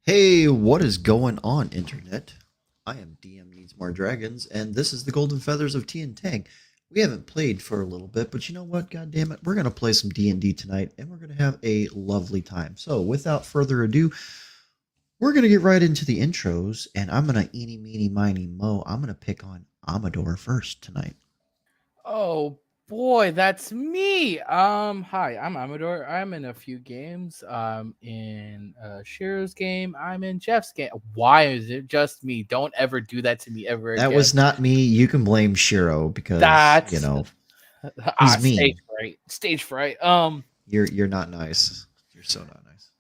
Hey, what is going on, Internet? I am DM Needs More Dragons, and this is the Golden Feathers of T and Tang. We haven't played for a little bit, but you know what? God damn it, we're gonna play some D&D tonight, and we're gonna have a lovely time. So, without further ado, we're gonna get right into the intros, and I'm gonna eeny, meeny, miny, mo. I'm gonna pick on Amador first tonight. Oh boy, that's me. Hi, I'm Amador. I'm in a few games. In Shiro's game. I'm in Jeff's game. Why is it just me? Don't ever do that to me ever That again. was not me. You can blame Shiro because That's he's stage mean. fright. Stage fright. You're not nice. You're so not nice.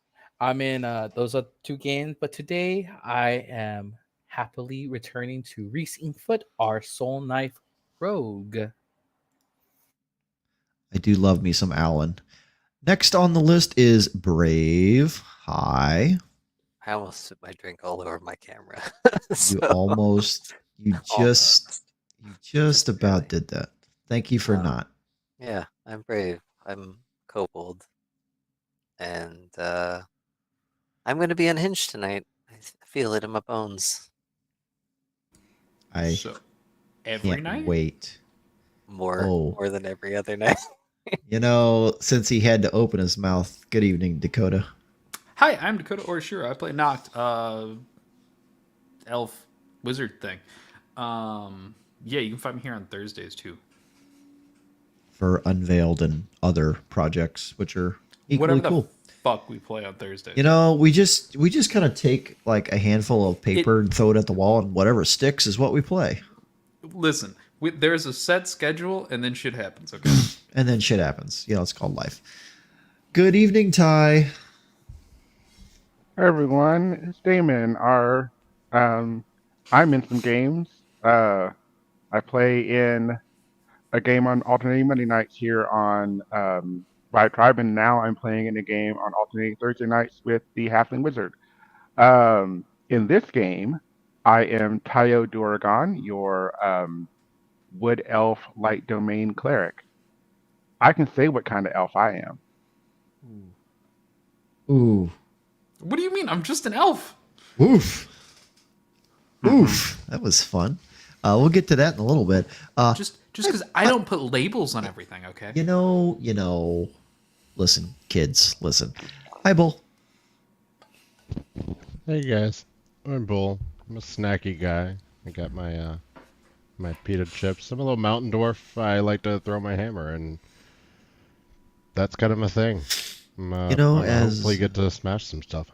I'm in those are two games, but today I am happily returning to Reese Inkfoot, our Soul Knife Rogue. I do love me some Alan. Next on the list is Brave. Hi. I almost spit my drink all over my camera. You So, almost, you just, almost. you just Just about barely. did that. Thank you for Um, not. yeah, I'm brave. I'm kobold. And I'm going to be unhinged tonight. Feel it in my bones. I So every can't night? wait. More, Oh, more than every other night. since he had to open his mouth. Good evening, Dakota. Hi, I'm Dakota Orishiro. I play Noct, elf wizard thing. Yeah, you can find me here on Thursdays too. For Unveiled and other projects, which are equally Whatever the cool. fuck we play on Thursdays. We just kind of take like a handful of paper It and throw it at the wall, and whatever sticks is what we play. listen. There's a set schedule, and then shit happens. Okay. And then shit happens. It's called life. Good evening, Ty. Hi everyone, it's Damon. I'm in some games. I play in a game on alternating Monday nights here on Riot Tribe, and now I'm playing in a game on alternating Thursday nights with the Halfling Wizard. In this game, I am Tayo Duragon, your Wood Elf Light Domain Cleric. I can say what kind of elf I am. Ooh. What do you mean? I'm just an elf. Oof. Mhm. Oof. That was fun. We'll get to that in a little bit. Just because I don't put labels on everything. Okay. Listen, kids, listen. Hi, Bull. Hey guys, I'm Bull. I'm a snacky guy. I got my pita chips. I'm a little mountain dwarf. I like to throw my hammer, and that's kind of my thing. I'm gonna hopefully get to smash some stuff.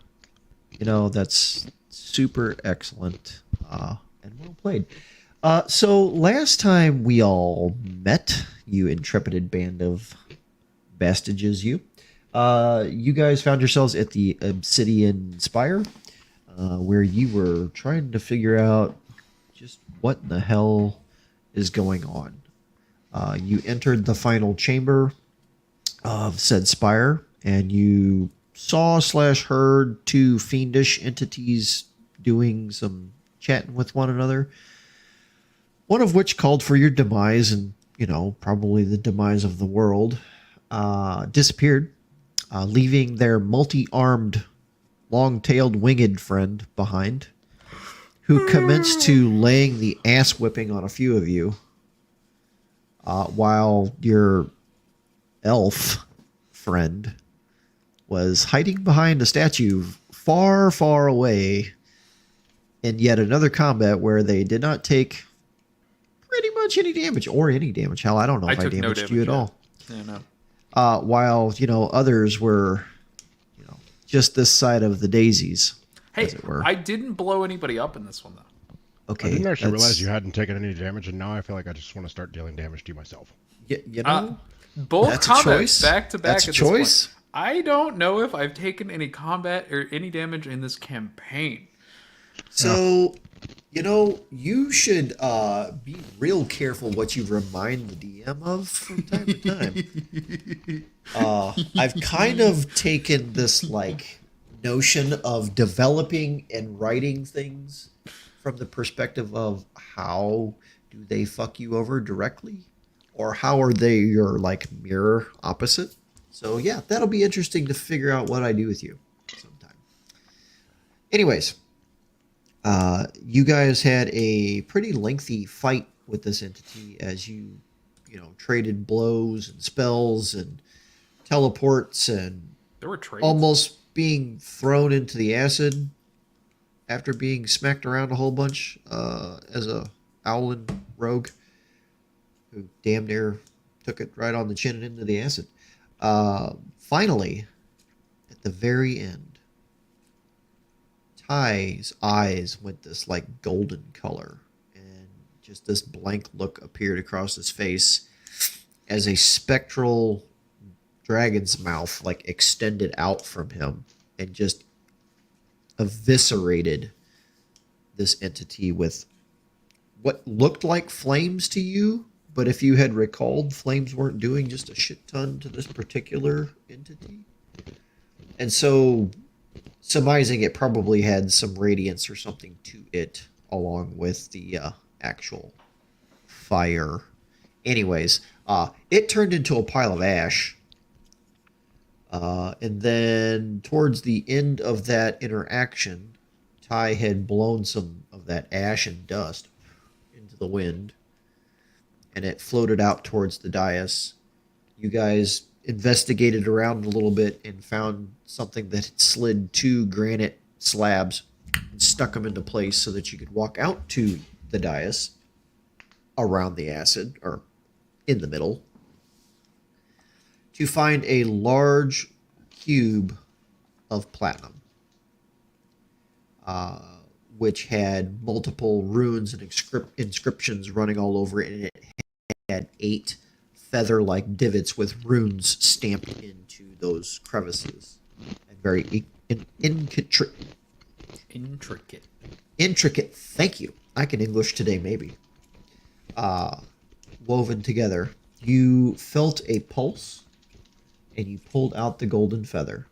That's super excellent and well played. So last time we all met, you intrepid band of bastages, you guys found yourselves at the Obsidian Spire, where you were trying to figure out just what in the hell is going on. You entered the final chamber of said spire, and you saw/heard two fiendish entities doing some chatting with one another. One of which called for your demise, and probably the demise of the world. Disappeared, leaving their multi-armed, long-tailed winged friend behind, who commenced to laying the ass whipping on a few of you, while your elf friend was hiding behind a statue far, far away in yet another combat where they did not take pretty much any damage or any damage. Hell, I don't know if I took no damaged you at damage, all. yeah. No. While others were, just this side of the daisies, Hey, as it were. I didn't blow anybody up in this one though. Okay, I didn't actually realize you hadn't taken any damage, and now I feel like I just want to start dealing damage to you myself. Both That's a combats choice. back to back That's a at this point. choice. I don't know if I've taken any combat or any damage in this campaign. So, you should be real careful what you remind the DM of from time to time. I've kind of taken this notion of developing and writing things from the perspective of how do they fuck you over directly, or how are they your mirror opposite. So yeah, that'll be interesting to figure out what I do with you sometime. Anyways, you guys had a pretty lengthy fight with this entity as you traded blows and spells and teleports and There were trades. almost being thrown into the acid after being smacked around a whole bunch as a Owlin rogue who damn near took it right on the chin and into the acid. Finally, at the very end, Ty's eyes went this like golden color, and just this blank look appeared across his face as a spectral dragon's mouth like extended out from him and just eviscerated this entity with what looked like flames to you, but if you had recalled, flames weren't doing just a shit ton to this particular entity. And so, surmising it probably had some radiance or something to it, along with the actual fire. Anyways, it turned into a pile of ash. And then, towards the end of that interaction, Ty had blown some of that ash and dust into the wind, and it floated out towards the dais. You guys investigated around a little bit and found something that had slid 2 granite slabs and stuck them into place so that you could walk out to the dais around the acid, or in the middle, to find a large cube of platinum, which had multiple runes and inscriptions running all over it, and it had 8 feather-like divots with runes stamped into those crevices, and very intricate. Thank you. I can English today, maybe. Woven together. You felt a pulse, and you pulled out the golden feather,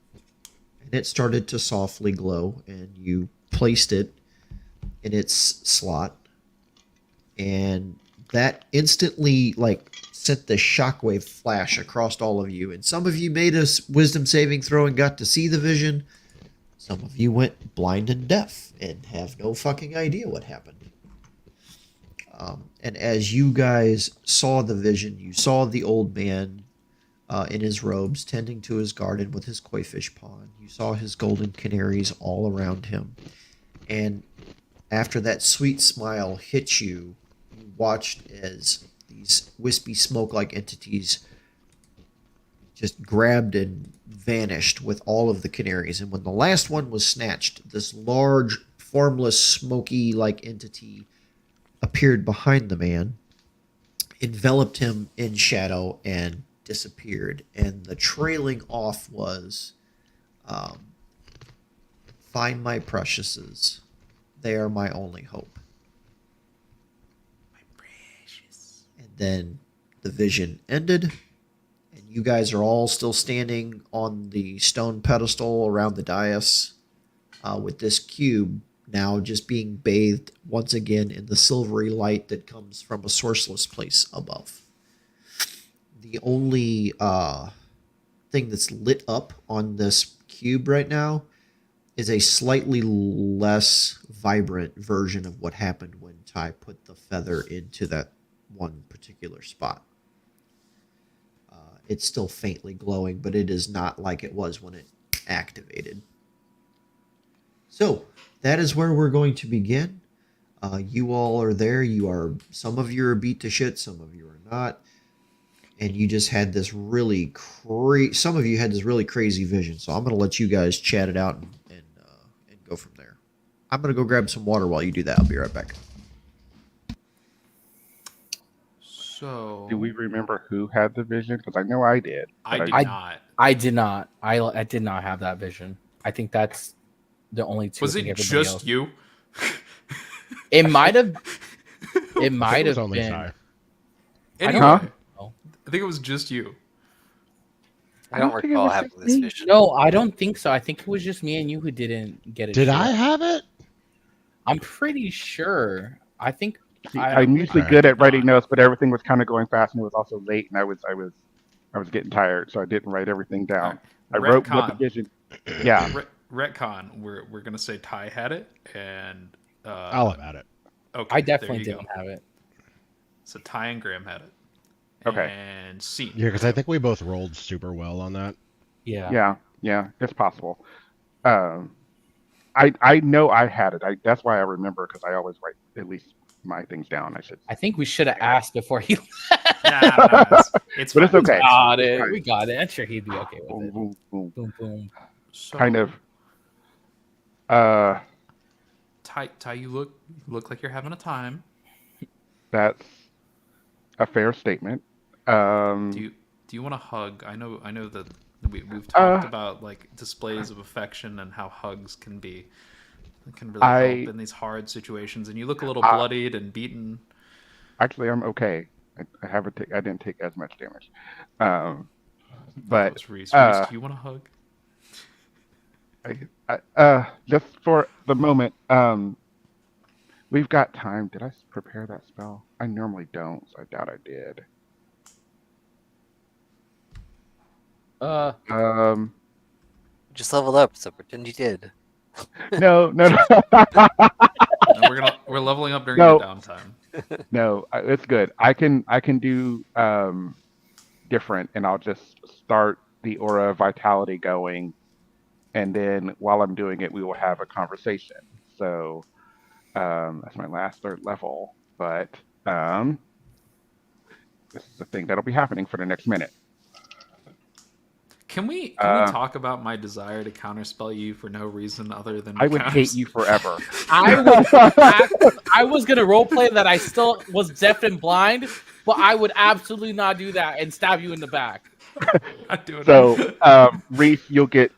and it started to softly glow, and you placed it in its slot, and that instantly sent the shockwave flash across all of you, and some of you made a wisdom saving throw and got to see the vision. Some of you went blind and deaf and have no fucking idea what happened. And as you guys saw the vision, you saw the old man in his robes tending to his garden with his koi fish pond. You saw his golden canaries all around him. And after that sweet smile hit you, you watched as these wispy smoke-like entities just grabbed and vanished with all of the canaries. And when the last one was snatched, this large, formless, smoky-like entity appeared behind the man, enveloped him in shadow, and disappeared. And the trailing off was, find my preciouses. They are my only hope. My precious. And then the vision ended, and you guys are all still standing on the stone pedestal around the dais, with this cube now just being bathed once again in the silvery light that comes from a sourceless place above. The only thing that's lit up on this cube right now is a slightly less vibrant version of what happened when Ty put the feather into that one particular spot. It's still faintly glowing, but it is not like it was when it activated. So, that is where we're going to begin. You all are there. Some of you are beat to shit, some of you are not. And you just had this really some of you had this really crazy vision. So I'm going to let you guys chat it out and go from there. I'm going to go grab some water while you do that. I'll be right back. So Do we remember who had the vision? Because I know I did. I but did I- not. I did not. I did not have that vision. I think that's the only two. Was thing it everybody just else- you? It might have. It It might was have only been. Ty. Anyway, Huh? I think it was just you. I don't think it recall was having just this me. vision. No, I don't think so. I think it was just me and you who didn't get it. Did shared. I have it? I'm pretty sure. I think. See, I- I'm usually I good did at writing not. notes, but everything was kind of going fast, and it was also late, and I was getting tired, so I didn't write everything down. I wrote what the Retcon. vision. Yeah, retcon. We're gonna say Ty had it, and I'll have at it. okay, I there definitely you go. didn't have it. So Ty and Graham had it. Okay. And Scene. Yeah, because I think we both rolled super well on that. Yeah. Yeah, it's possible. I know I had it. That's why I remember, because I always write at least my things down. I should. I think we should have asked before he Nah, it's But it's fine. okay. got it. Fine. We got it. I'm sure he'd be okay with Boom, it. boom, boom. Boom, boom. So, Kind of. Ty, you look like you're having a time. That's a fair statement. Do you want a hug? I know that we've talked about like displays of affection and how hugs can really help in these hard situations. And you look a little bloodied and beaten. Actually, I'm okay. I didn't take as much damage. That But was Reese. Reese, do you want a hug? just for the moment, we've got time. Did I prepare that spell? I normally don't, so I doubt I did. Just leveled up, so pretend you did. No. No, we're leveling up during No. the downtime. No, it's good. I can do different, and I'll just start the aura of vitality going, and then while I'm doing it, we will have a conversation. So that's my last third level, but this is the thing that'll be happening for the next minute. Can we talk about my desire to counterspell you for no reason other than I would hate you forever. I was gonna roleplay that I still was deaf and blind, but I would absolutely not do that and stab you in the back. Not doing So, it. Reese, you'll get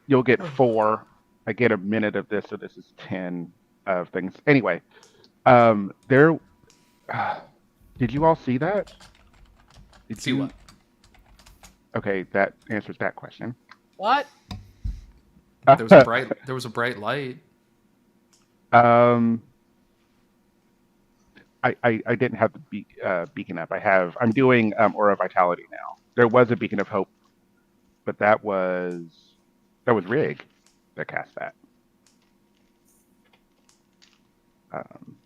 4. I get a minute of this, so this is 10 of things. Anyway, there. Did you all see that? Did See you? what? Okay, that answers that question. What? There was a bright light. I didn't have the beacon up. I'm doing Aura Vitality now. There was a Beacon of Hope, but that was Rig that cast that.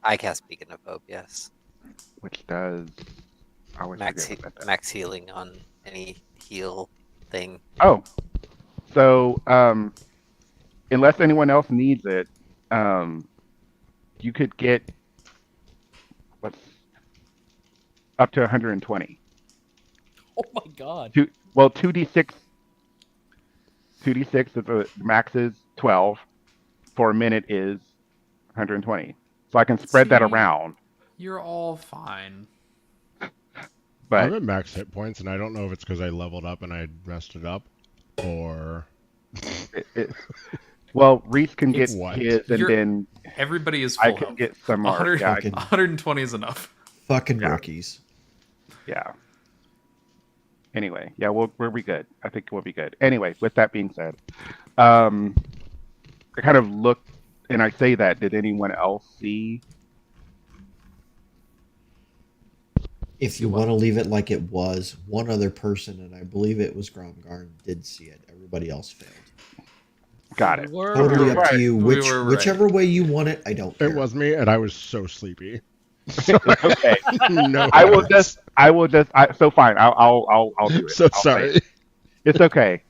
I cast Beacon of Hope, yes. Which does I always forget about that. Max healing on any heal thing. Oh, so unless anyone else needs it, you could get up to 120. Oh my god. 2d6. 2d6 if the max is 12. For a minute is 120. So I can spread that See? around. You're all fine. But I'm at max hit points, and I don't know if it's because I leveled up and I messed it up, or well, Reese can get It's what? his, and then Everybody is I full can health. get some more. 100, Yeah, 120 is enough. Fucking Yeah. rookies. yeah. Anyway, yeah, we'll be good. I think we'll be good. Anyway, with that being said, I kind of look, and I say that. Did anyone else see? If you want to leave it like it was, one other person, and I believe it was Gromgarn, did see it. Everybody else failed. Got it. Totally up right. to you. We were right. Whichever way you want it, I don't care. it was me, and I was so sleepy. Okay. No, I will just. So fine. I'll do it. So I'll say sorry. it. It's okay.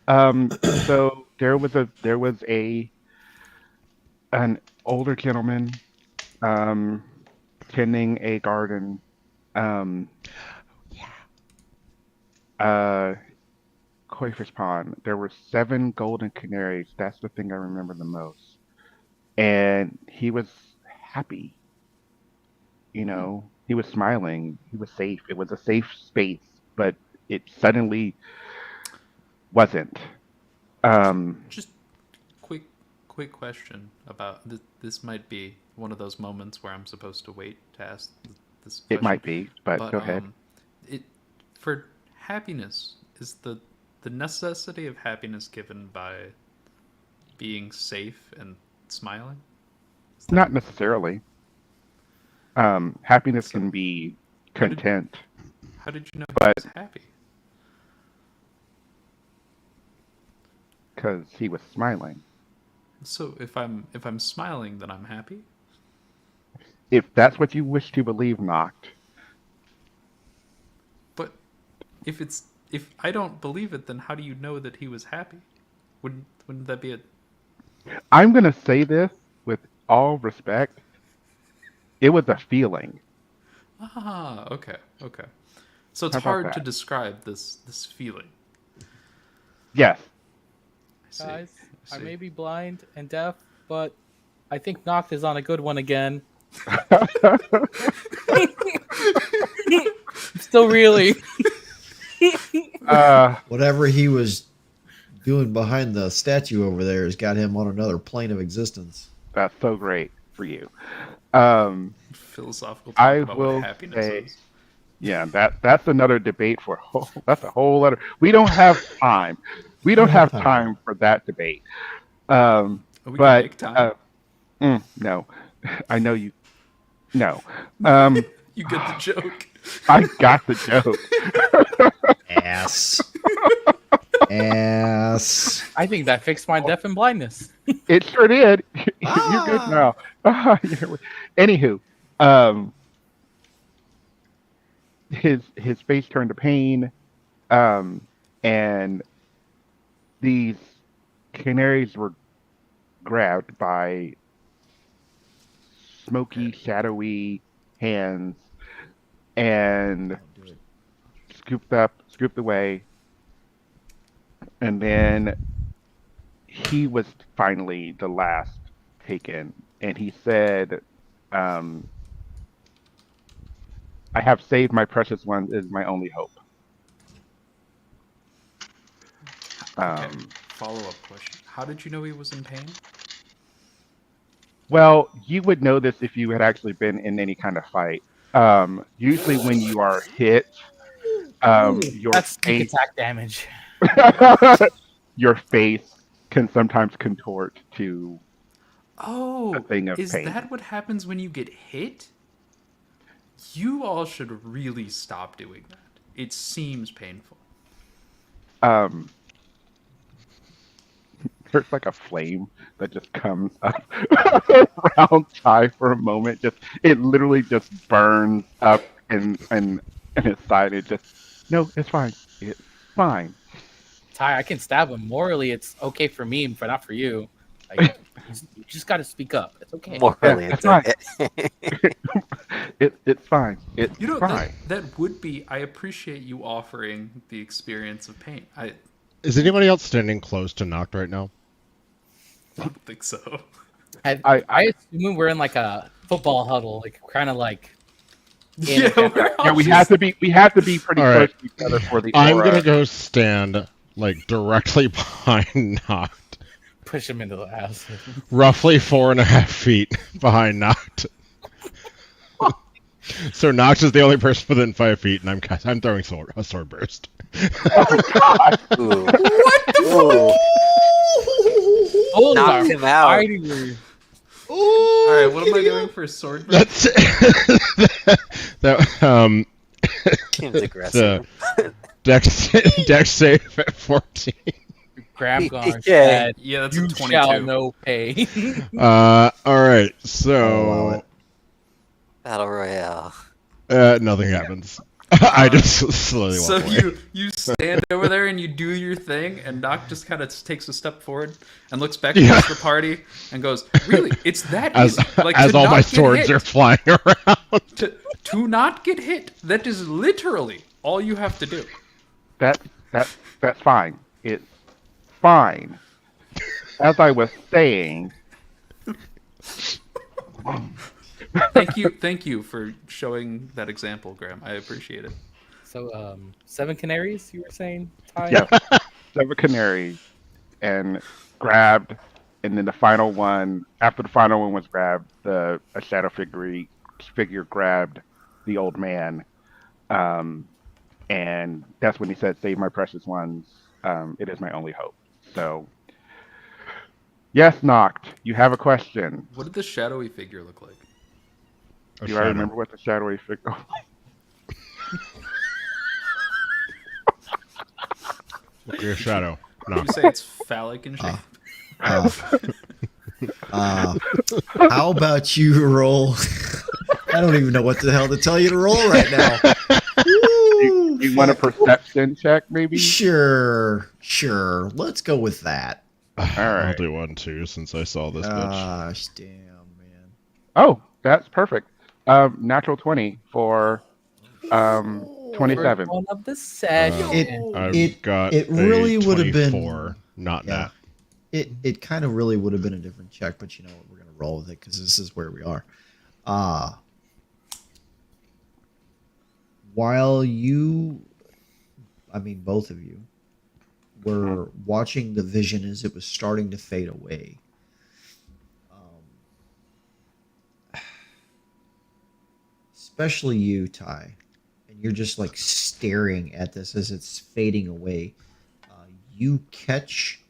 So there was an older gentleman, tending a garden. Koi fish pond. There were 7 golden canaries. That's the thing I remember the most. And he was happy. You know, he was smiling. He was safe. It was a safe space, but it suddenly wasn't. Just quick question about this. Might be one of those moments where I'm supposed to wait to ask this question. It might be, but go ahead. For happiness, is the necessity of happiness given by being safe and smiling? Not necessarily. Happiness So- can be How did- content. How did you know he But- was happy? because he was smiling. So if I'm smiling, then I'm happy. If that's what you wish to believe, Noct. But if I don't believe it, then how do you know that he was happy? Wouldn't that be a I'm going to say this with all respect. It was a feeling. okay. So it's How about hard to that? describe this feeling. Yes. I see. Guys, I see. may be blind and deaf, but I think Noct is on a good one again. Still really. Whatever he was doing behind the statue over there has got him on another plane of existence. That's so great for you. Philosophical talk I about will what happiness say- is. Yeah, that's another debate for that's a whole other. We don't have time. We don't have time for that debate. We can But make time. no, I know you. No, You get the joke. I got the joke. Ass. Ass. I think that fixed my deaf and blindness. It sure did. You're good now. Anywho, his face turned to pain, and these canaries were grabbed by smoky, shadowy hands and scooped away, and then he was finally the last taken, and he said, I have saved my precious ones is my only hope. Okay. Follow-up question. How did you know he was in pain? Well, you would know this if you had actually been in any kind of fight. Usually when you are hit, your That's sneak face, attack damage. your face can sometimes contort to Oh, a thing of is pain. that what happens when you get hit? You all should really stop doing that. It seems painful. There's like a flame that just comes up around Ty for a moment. It literally just burns up and his side. It just, no, it's fine. It's fine. Ty, I can stab him. Morally, it's okay for me, but not for you. Like, you just got to speak up. It's okay. Morally, Yeah, it's fine. okay. It's fine. It's You know, fine. that would be. I appreciate you offering the experience of pain. I Is anybody else standing close to Noct right now? don't think so. I assume we're in like a football huddle, like kind of like. Yeah, we're all Yeah, we just- have to be pretty All close right. to each other for the I'm aura. gonna go stand like directly behind Noct, Push him into the ass. roughly 4.5 feet behind Noct. So Noct is the only person within 5 feet, and I'm throwing a sword burst. Ooh. Ooh. Hold Knocked on, him out. fighting. All right, what am I doing for sword? Break? That's that. Seems aggressive. Dex save at 14. Gramgar Yeah. said, Yeah, that's "You a shall 22. know pain." All right, I'll so allow it. Battle Royale. nothing happens. I just slowly walk So away. you stand over there and you do your thing, and Noct just kind of takes a step forward and looks back Yeah. towards the party and goes, "Really? It's that as easy? Like as to all not my get swords hit, are flying around. to not get hit. That is literally all you have to do." That's fine. It's fine. As I was saying, Thank you for showing that example, Graham. I appreciate it. So, 7 canaries, you were saying, Ty? yeah, seven canaries and grabbed, and then the final one. After the final one was grabbed, a shadow figure grabbed the old man, and that's when he said, "Save my precious ones. It is my only hope." So, yes, Noct, you have a question. What did the shadowy figure look like? A Do I shadow. remember what the shadowy figure? Look at your shadow. Did you say it's phallic in shape? Uh, how about you roll? I don't even know what the hell to tell you to roll right now. You want a perception check, maybe? Sure. Let's go with that. I'll right. do one too, since I saw this bitch. Gosh, damn, man. Oh, that's perfect. Natural 20 for 27. First one of the session. I've got it really a would have been 24, not yeah. nat. It kind of really would have been a different check, but you know what? We're gonna roll with it because this is where we are. While you, I mean, both of you were watching the vision as it was starting to fade away. Especially you, Ty, and you're just like staring at this as it's fading away. You catch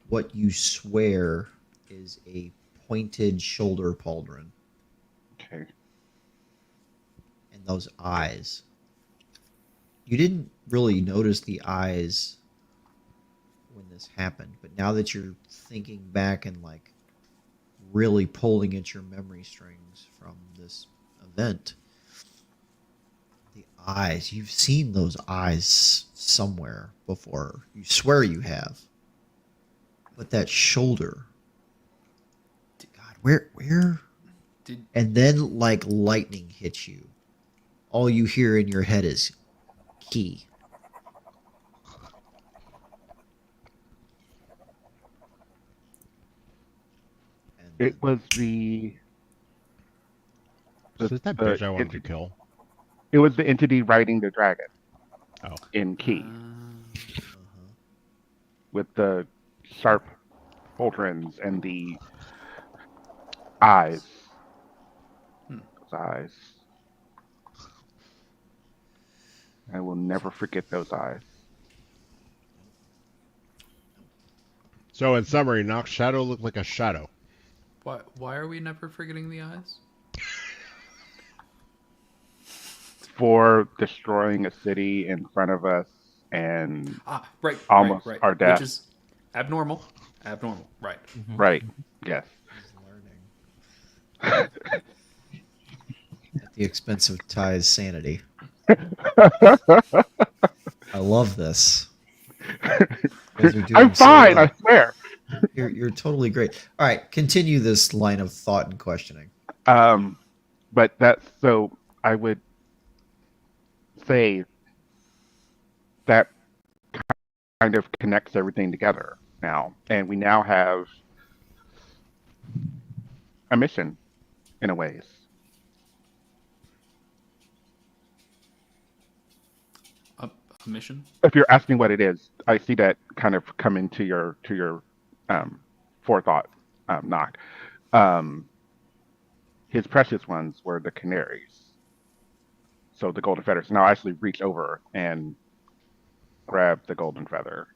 what you swear is a pointed shoulder pauldron. Okay. And those eyes. You didn't really notice the eyes when this happened, but now that you're thinking back and like really pulling at your memory strings from this event, the eyes, you've seen those eyes somewhere before. You swear you have. But that shoulder, God, where? Did And then, like lightning hits you. All you hear in your head is key. And It was the Is that bitch I wanted to kill? it was the entity riding the dragon. Oh. In key uh-huh. with the sharp pauldrons and the eyes. Those eyes. I will never forget those eyes. So in summary, Nox Shadow looked like a shadow. why are we never forgetting the eyes? For destroying a city in front of us and Right. almost right. our death. Which is abnormal. Right. right, yes. He's learning. At the expense of Ty's sanity. I love this. You guys are doing I'm so fine, well. I swear. You're totally great. All right, continue this line of thought and questioning. But that's so I would say that kind of connects everything together now. And we now have a mission in a ways. A mission? If you're asking what it is, I see that kind of come into your forethought, knock. His precious ones were the canaries. So the golden feathers. Now I actually reach over and grab the golden feather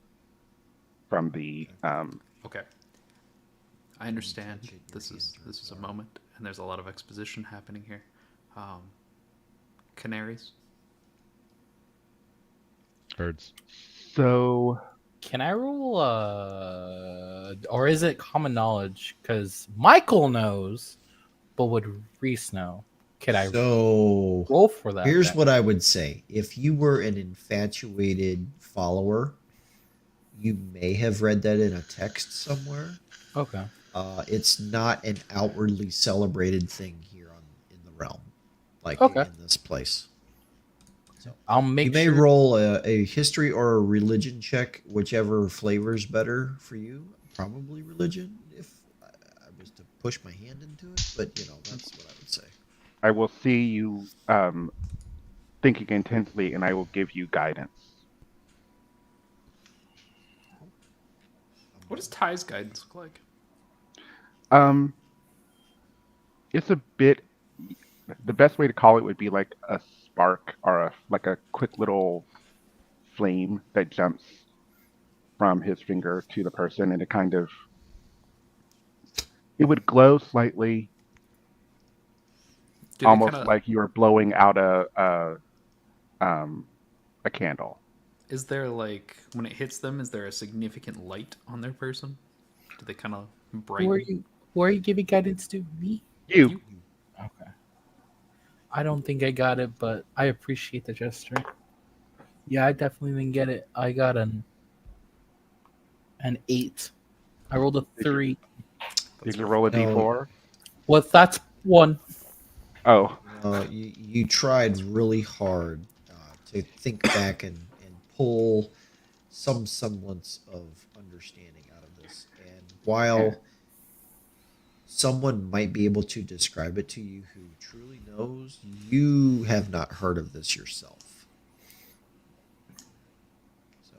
from the Okay. I understand. This is a moment, and there's a lot of exposition happening here. Canaries. Birds. So Can I roll or is it common knowledge? Because Michael knows, but would Reese know? Could I So roll for that? here's then? what I would say. If you were an infatuated follower, you may have read that in a text somewhere. Okay. It's not an outwardly celebrated thing here in the realm, like Okay. in this place. So I'll make you may sure. roll a history or a religion check, whichever flavor's better for you. Probably religion, if I was to push my hand into it. But you know, that's what I would say. I will see you thinking intensely, and I will give you guidance. What does Ty's guidance look like? It's a bit. The best way to call it would be like a spark or like a quick little flame that jumps from his finger to the person, and it would glow slightly, Do they almost kinda- like you were blowing out a candle. Is there like when it hits them? Is there a significant light on their person? Do they kind of brighten? Who are you giving guidance to? Me? You. Okay. I don't think I got it, but I appreciate the gesture. Yeah, I definitely didn't get it. I got an 8. I rolled a 3. Did you roll a No. d4? Well, that's 1. Oh, You tried really hard to think back and pull some semblance of understanding out of this. And while someone might be able to describe it to you who truly knows, you have not heard of this yourself. So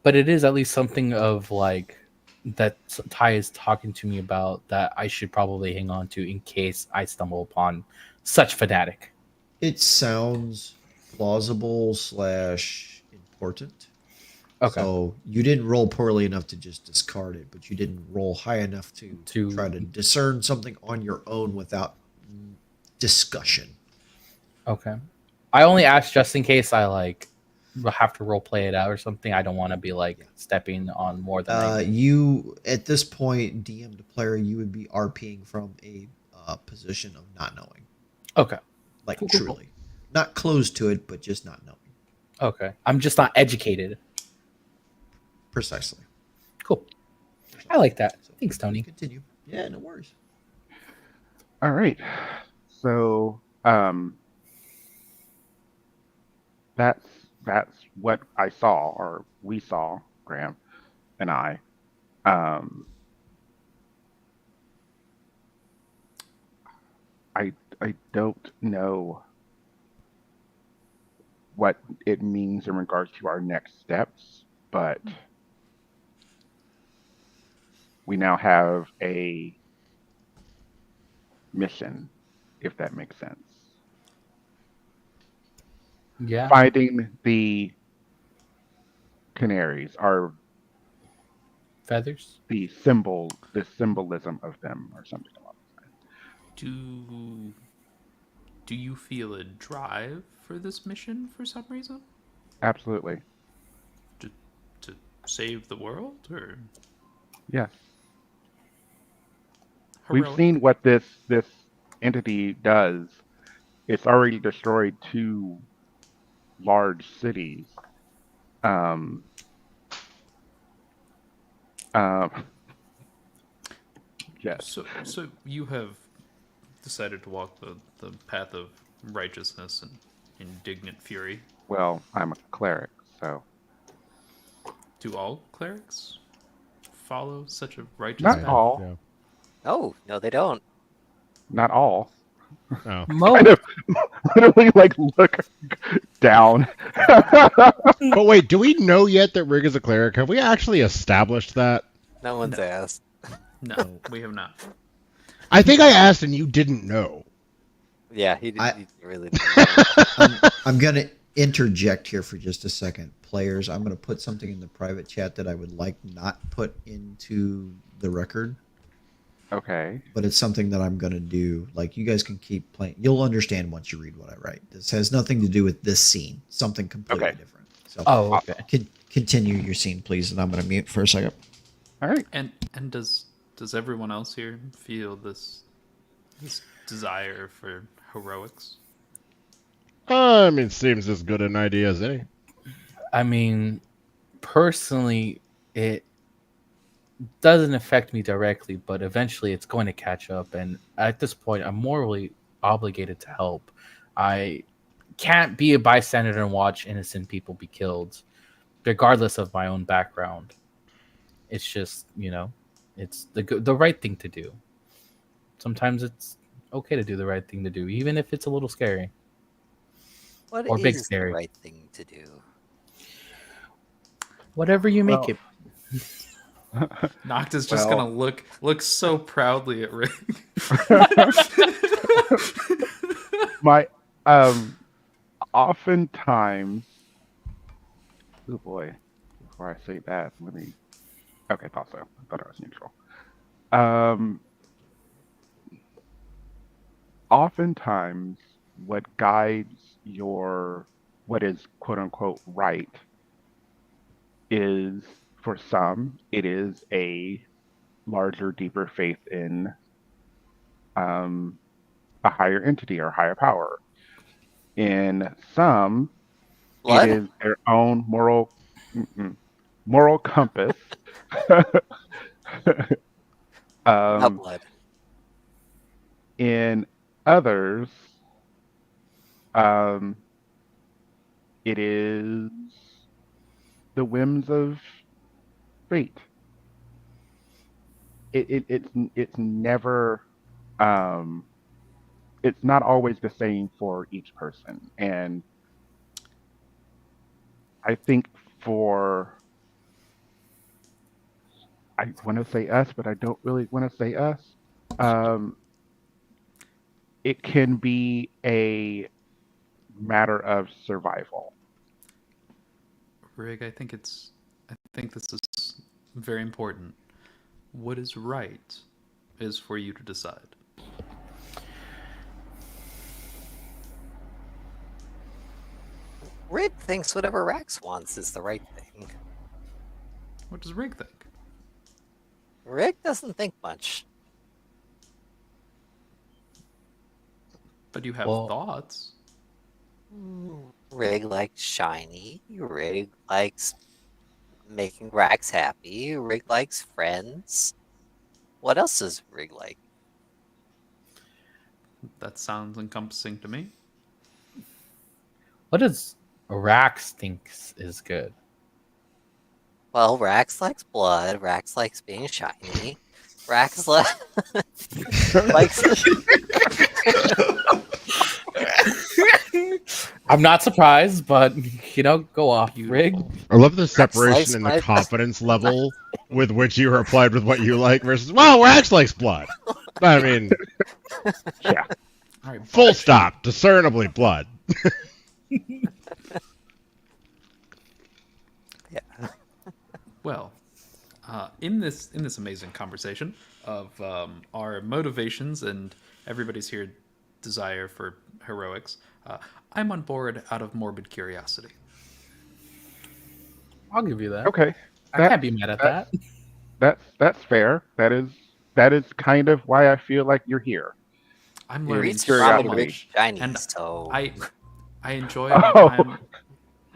But it is at least something of like that Ty is talking to me about that I should probably hang on to in case I stumble upon such fanatic. it sounds plausible / important. Okay. So you didn't roll poorly enough to just discard it, but you didn't roll high enough to try to discern something on your own without discussion. Okay. I only asked just in case I like have to role play it out or something. I don't want to be like stepping on more than I need. You at this point, DM to player, you would be RPing from a position of not knowing, Okay. like Cool, cool, truly, not close to it, but just not knowing. Okay. I'm just not educated. Precisely. Cool. I like that. So, Thanks, Tony. Continue. Yeah, no worries. all right. So, that's what I saw, or we saw, Graham and I. Um, I don't know what it means in regards to our next steps, but we now have a mission, if that makes sense. Yeah. Finding the canaries are Feathers. the symbolism of them, or something along those lines. Do you feel a drive for this mission for some reason? Absolutely. To save the world, or Yes. heroic? We've seen what this entity does. It's already destroyed 2 large cities. Yes. So you have decided to walk the path of righteousness and indignant fury. Well, I'm a cleric, so Do all clerics follow such a righteous not path? all. Yeah. Oh, no, they don't. Not all. Oh. Kind of literally like look down. But wait, do we know yet that Rig is a cleric? Have we actually established that? No one's asked. No, we have not. I think I asked and you didn't know. Yeah, he really didn't. I'm going to interject here for just a second. Players, I'm going to put something in the private chat that I would like not put into the record, Okay. but it's something that I'm going to do. Like, you guys can keep playing. You'll understand once you read what I write. This has nothing to do with this scene, something completely Okay. different. So, Oh, okay. continue your scene, please, and I'm going to mute for a second. All right. And does everyone else here feel this desire for heroics? I mean, seems as good an idea as any. I mean, personally, it doesn't affect me directly, but eventually it's going to catch up. And at this point, I'm morally obligated to help. I can't be a bystander and watch innocent people be killed, regardless of my own background. It's just, it's the right thing to do. Sometimes it's okay to do the right thing to do, even if it's a little scary. What Or big is the scary. right thing to do? Whatever you make it. Nocta's just Well- gonna look so proudly at Rick. My oftentimes, oh boy, before I say that, let me. Okay, thought so. I thought I was neutral. Oftentimes, what guides your what is quote unquote right is, for some, it is a larger, deeper faith in a higher entity or higher power. In some, it Blood? is their own moral compass. How um, blood? in others, um, it is the whims of fate. It's never it's not always the same for each person. And I think for I want to say us, but I don't really want to say us. Um, it can be a matter of survival. Rig, I think this is very important. What is right is for you to decide. Rig thinks whatever Rax wants is the right thing. What does Rig think? Rig doesn't think much. But you have Well- thoughts. Rig likes shiny. Rig likes making Rax happy. Rig likes friends. What else does Rig like? That sounds encompassing to me. What does Rax thinks is good? Well, Rax likes blood. Rax likes being shiny. Rax likes. I'm not surprised, but go off, Rig. Beautiful. I love the Slice separation in the my- confidence level with which you replied with what you like versus, well, Rax likes blood. I mean, Yeah. All right, full stop, discernibly blood. Yeah. well, in this amazing conversation of our motivations and everybody's here desire for heroics, I'm on board out of morbid curiosity. I'll give you that. Okay. I can't be mad at that. That's fair. That is kind of why I feel like you're here. I'm He learning reads so curiosity. Rig much, shiny, and so I enjoy my Oh. time.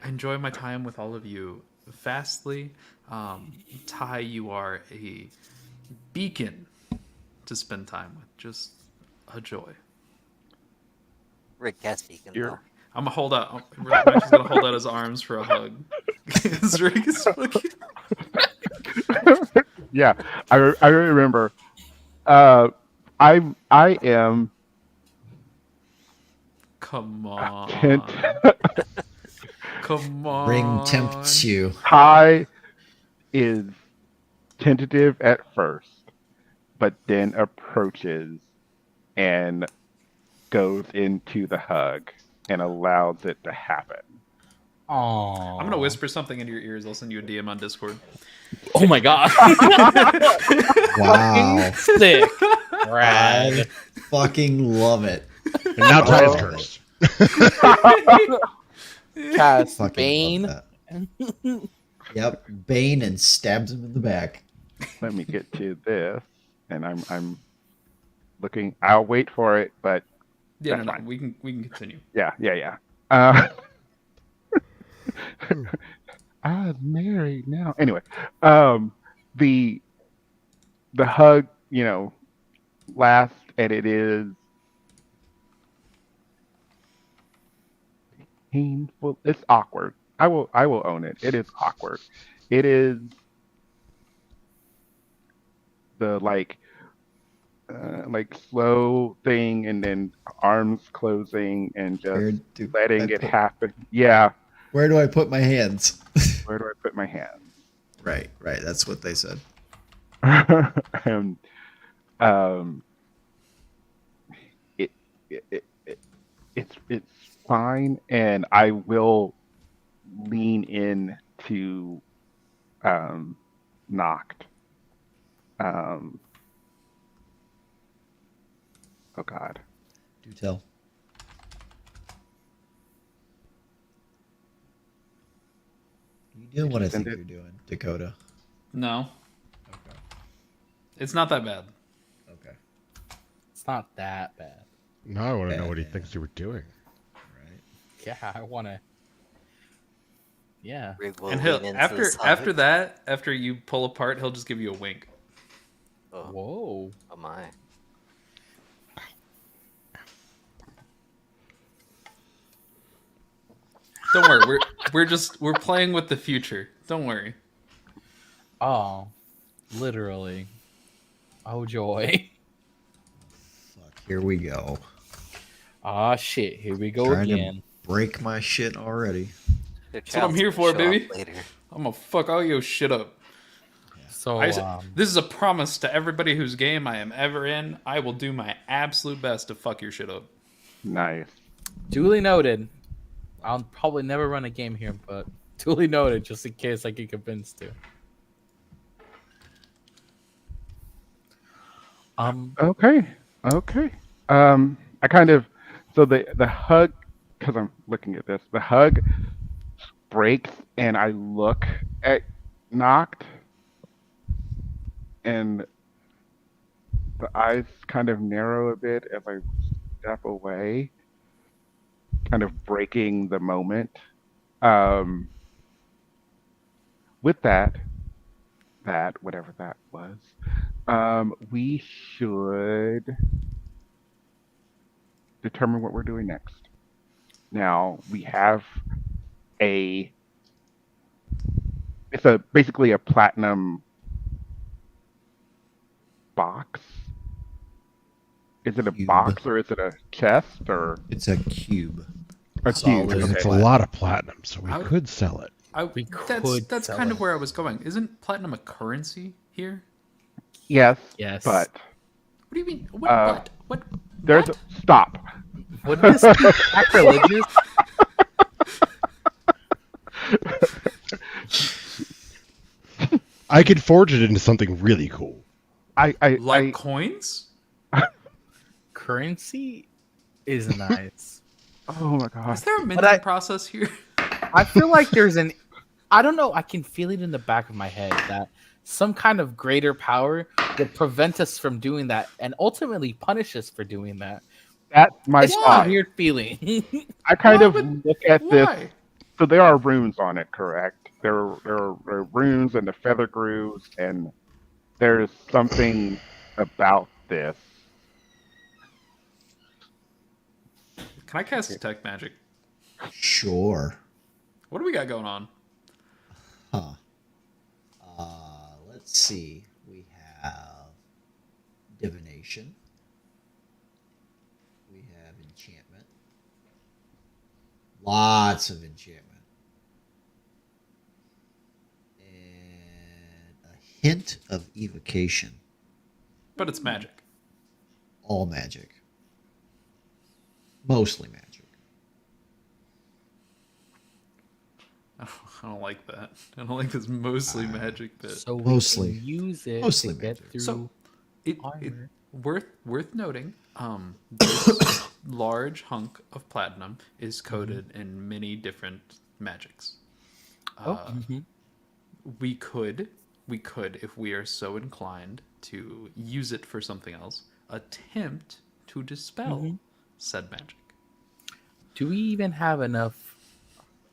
I enjoy my time with all of you vastly. Ty, you are a beacon to spend time with. Just a joy. Rig Cat's beacon You're- though. I'm gonna hold out. Ricky's gonna hold out his arms for a hug. Is Rick is fucking- Yeah, I remember. I am Come on. tent. Come on. Ring tempts you. Ty is tentative at first, but then approaches and goes into the hug and allows it to happen. Aww. I'm gonna whisper something into your ears. I'll send you a DM on Discord. Oh my god. Wow. Sick. I Rad. fucking love it. And now Ty is Oh. cursed. Cast Fucking Bane. love that. Yep, Bane and stabs him in the back. Let me get to this, and I'm looking. I'll wait for it, but Yeah, That's no, fine. we can continue. yeah. I'm married now. Anyway, the hug, lasts, and it is painful. It's awkward. I will own it. It is awkward. It is the like slow thing, and then arms closing and Where just do letting I it put- happen. Yeah. Where do I put my hands? Where do I put my hands? Right. That's what they said. And it's fine, and I will lean in to Knocked. Oh God. Do tell. You doing what I think Send it. you're doing, Dakota. No, Okay. it's not that bad. Okay. It's not that bad. Now I want to know Yeah, what he yeah. thinks you were doing. Right. Yeah, I want to. Yeah. Rig will And he'll lean into after this after hug. that, after you pull apart, he'll just give you a wink. Oh, Whoa. oh my. Don't worry, we're playing with the future. Don't worry. Oh, literally. Oh joy. Fuck. Here we go. Ah shit. Here we go Trying again. to break my shit already. Your That's what I'm child's here gonna for, show baby. up Later. I'm gonna fuck all your shit up. So This is a promise to everybody whose game I am ever in. I will do my absolute best to fuck your shit up. Nice. duly noted. I'll probably never run a game here, but duly noted, just in case I get convinced to. Okay. Okay. I kind of so the hug because I'm looking at this. The hug breaks, and I look at Knocked, and the eyes kind of narrow a bit as I step away, kind of breaking the moment. With that, whatever that was, we should determine what we're doing next. Now we have it's basically a platinum box. Is it a Cube. box or is it a chest or It's a cube. a Solid. cube? And it's a Okay. lot of platinum, so we I- could sell it. We that's could that's sell kind of it. where I was going. Isn't platinum a currency here? Yes. Yes. But What do you mean? What? Uh, What? there's what? stop. Wouldn't this be sacrilegious? I could forge it into something really cool. Like coins? Currency is nice. oh my Is gosh. there a minting I- process here? I feel like there's I don't know, I can feel it in the back of my head that some kind of greater power would prevent us from doing that and ultimately punish us for doing that. That's my It's just a thought. weird feeling. I kind Why of would- look at this. Why? So there are runes on it, correct? There are runes and the feather grooves, and there's something about this. Can I cast detect magic? Sure. What do we got going on? Huh. Let's see. We have divination. We have enchantment. Lots of enchantment. And a hint of evocation. But it's magic. All magic. Mostly magic. I don't like that. I don't like this mostly magic bit. So Mostly. we can use it Mostly to get magic. through So, it armor. worth noting. This large hunk of platinum is coated in many different magics. mhm. We could, if we are so inclined to use it for something else, attempt to dispel said magic. Do we even have enough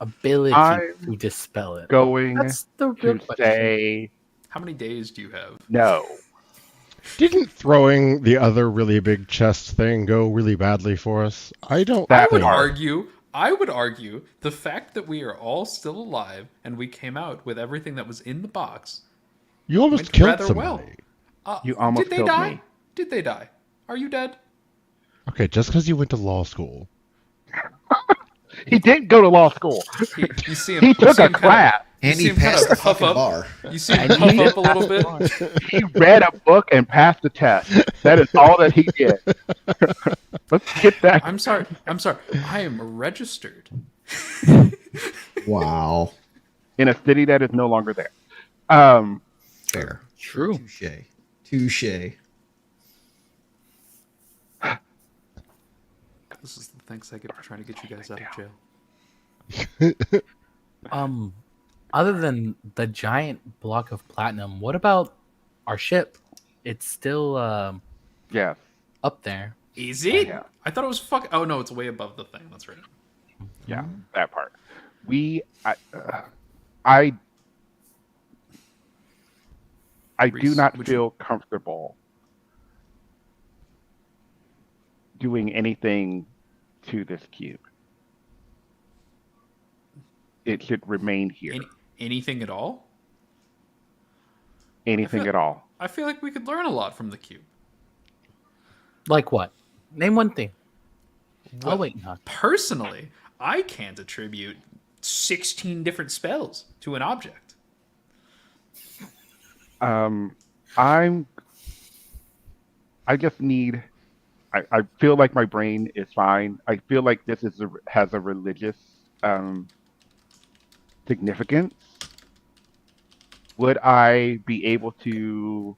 ability I'm to dispel it? Going That's the real to question. say How many days do you have? no. Didn't throwing the other really big chest thing go really badly for us? I don't That think. I would argue the fact that we are all still alive and we came out with everything that was in the box You almost went killed rather somebody. well. You almost did they killed die? me. Did they die? Are you dead? Okay, just because you went to law school. He didn't go to law school. You see him. He you took see a him class. And see he him kinda passed the puff fucking up. bar. You see him puff up a little bit. He read a book and passed the test. That is all that he did. Let's get that. I'm sorry. I am registered. Wow. In a city that is no longer there. Fair. True. Touche. This is the thanks I get for trying to get you guys out of jail. other than the giant block of platinum, what about our ship? It's still Yes. up there. Is it? Yeah. I thought it was fuck. Oh no, it's way above the thing. That's right. Yeah, that part. I do Reese, not would feel comfortable doing anything to this cube. It should remain here. Anything at all? Anything at all. I feel like we could learn a lot from the cube. Like what? Name one thing. Well, Oh wait, no. Personally, I can't attribute 16 different spells to an object. I just need. I feel like my brain is fine. I feel like this has a religious significance. Would I be able to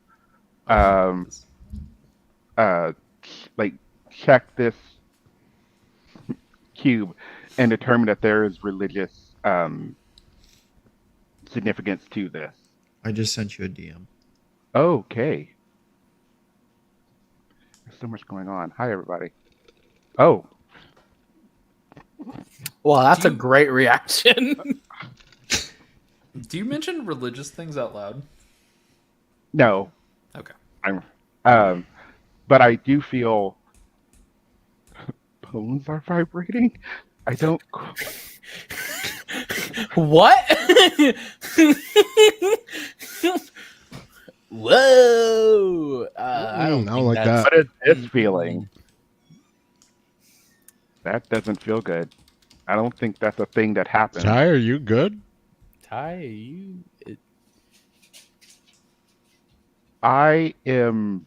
like check this cube and determine that there is religious significance to this? I just sent you a DM. Okay. There's so much going on. Hi, everybody. Oh, Well, that's Do a you- great reaction. Do you mention religious things out loud? no. Okay. But I do feel bones are vibrating. I don't. What? Whoa! I don't I don't think like that's- that. What is this feeling? That doesn't feel good. I don't think that's a thing that happens. Ty, are you good? Ty, you. I am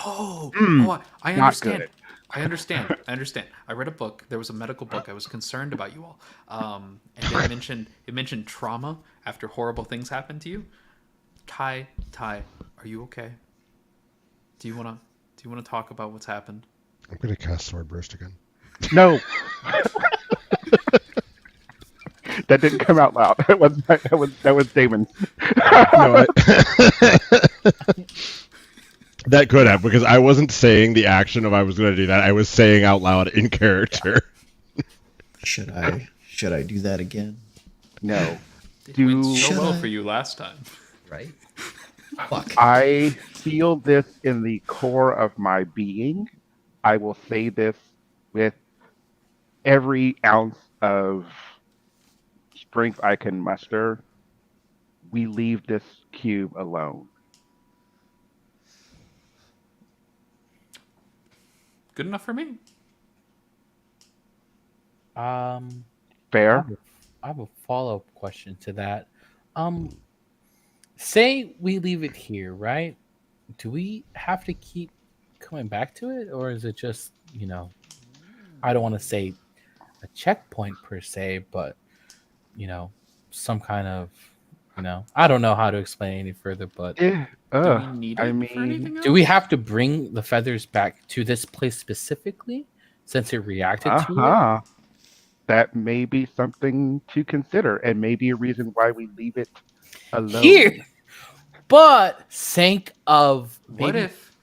Oh, I not understand. good. I understand. I read a book. There was a medical book. I was concerned about you all. And it mentioned trauma after horrible things happen to you. Ty, are you okay? Do you wanna talk about what's happened? I'm gonna cast Sword Burst again. no. That didn't come out loud. That was Damon. No, that could have, because I wasn't saying the action of I was gonna do that. I was saying out loud in character. Should I do that again? No. It Do- went so Should well I? for you last time. Right? Fuck. I feel this in the core of my being. I will say this with every ounce of strength I can muster. We leave this cube alone. Good enough for me. Fair? I have a follow-up question to that. Say we leave it here, right? Do we have to keep coming back to it, or is it just, I don't want to say a checkpoint per se, but some kind of, I don't know how to explain any further, but Yeah. Do we need it I for mean, anything else? do we have to bring the feathers back to this place specifically since it reacted to it? uh-huh. That may be something to consider, and maybe a reason why we leave it alone. Here, but think of What maybe if?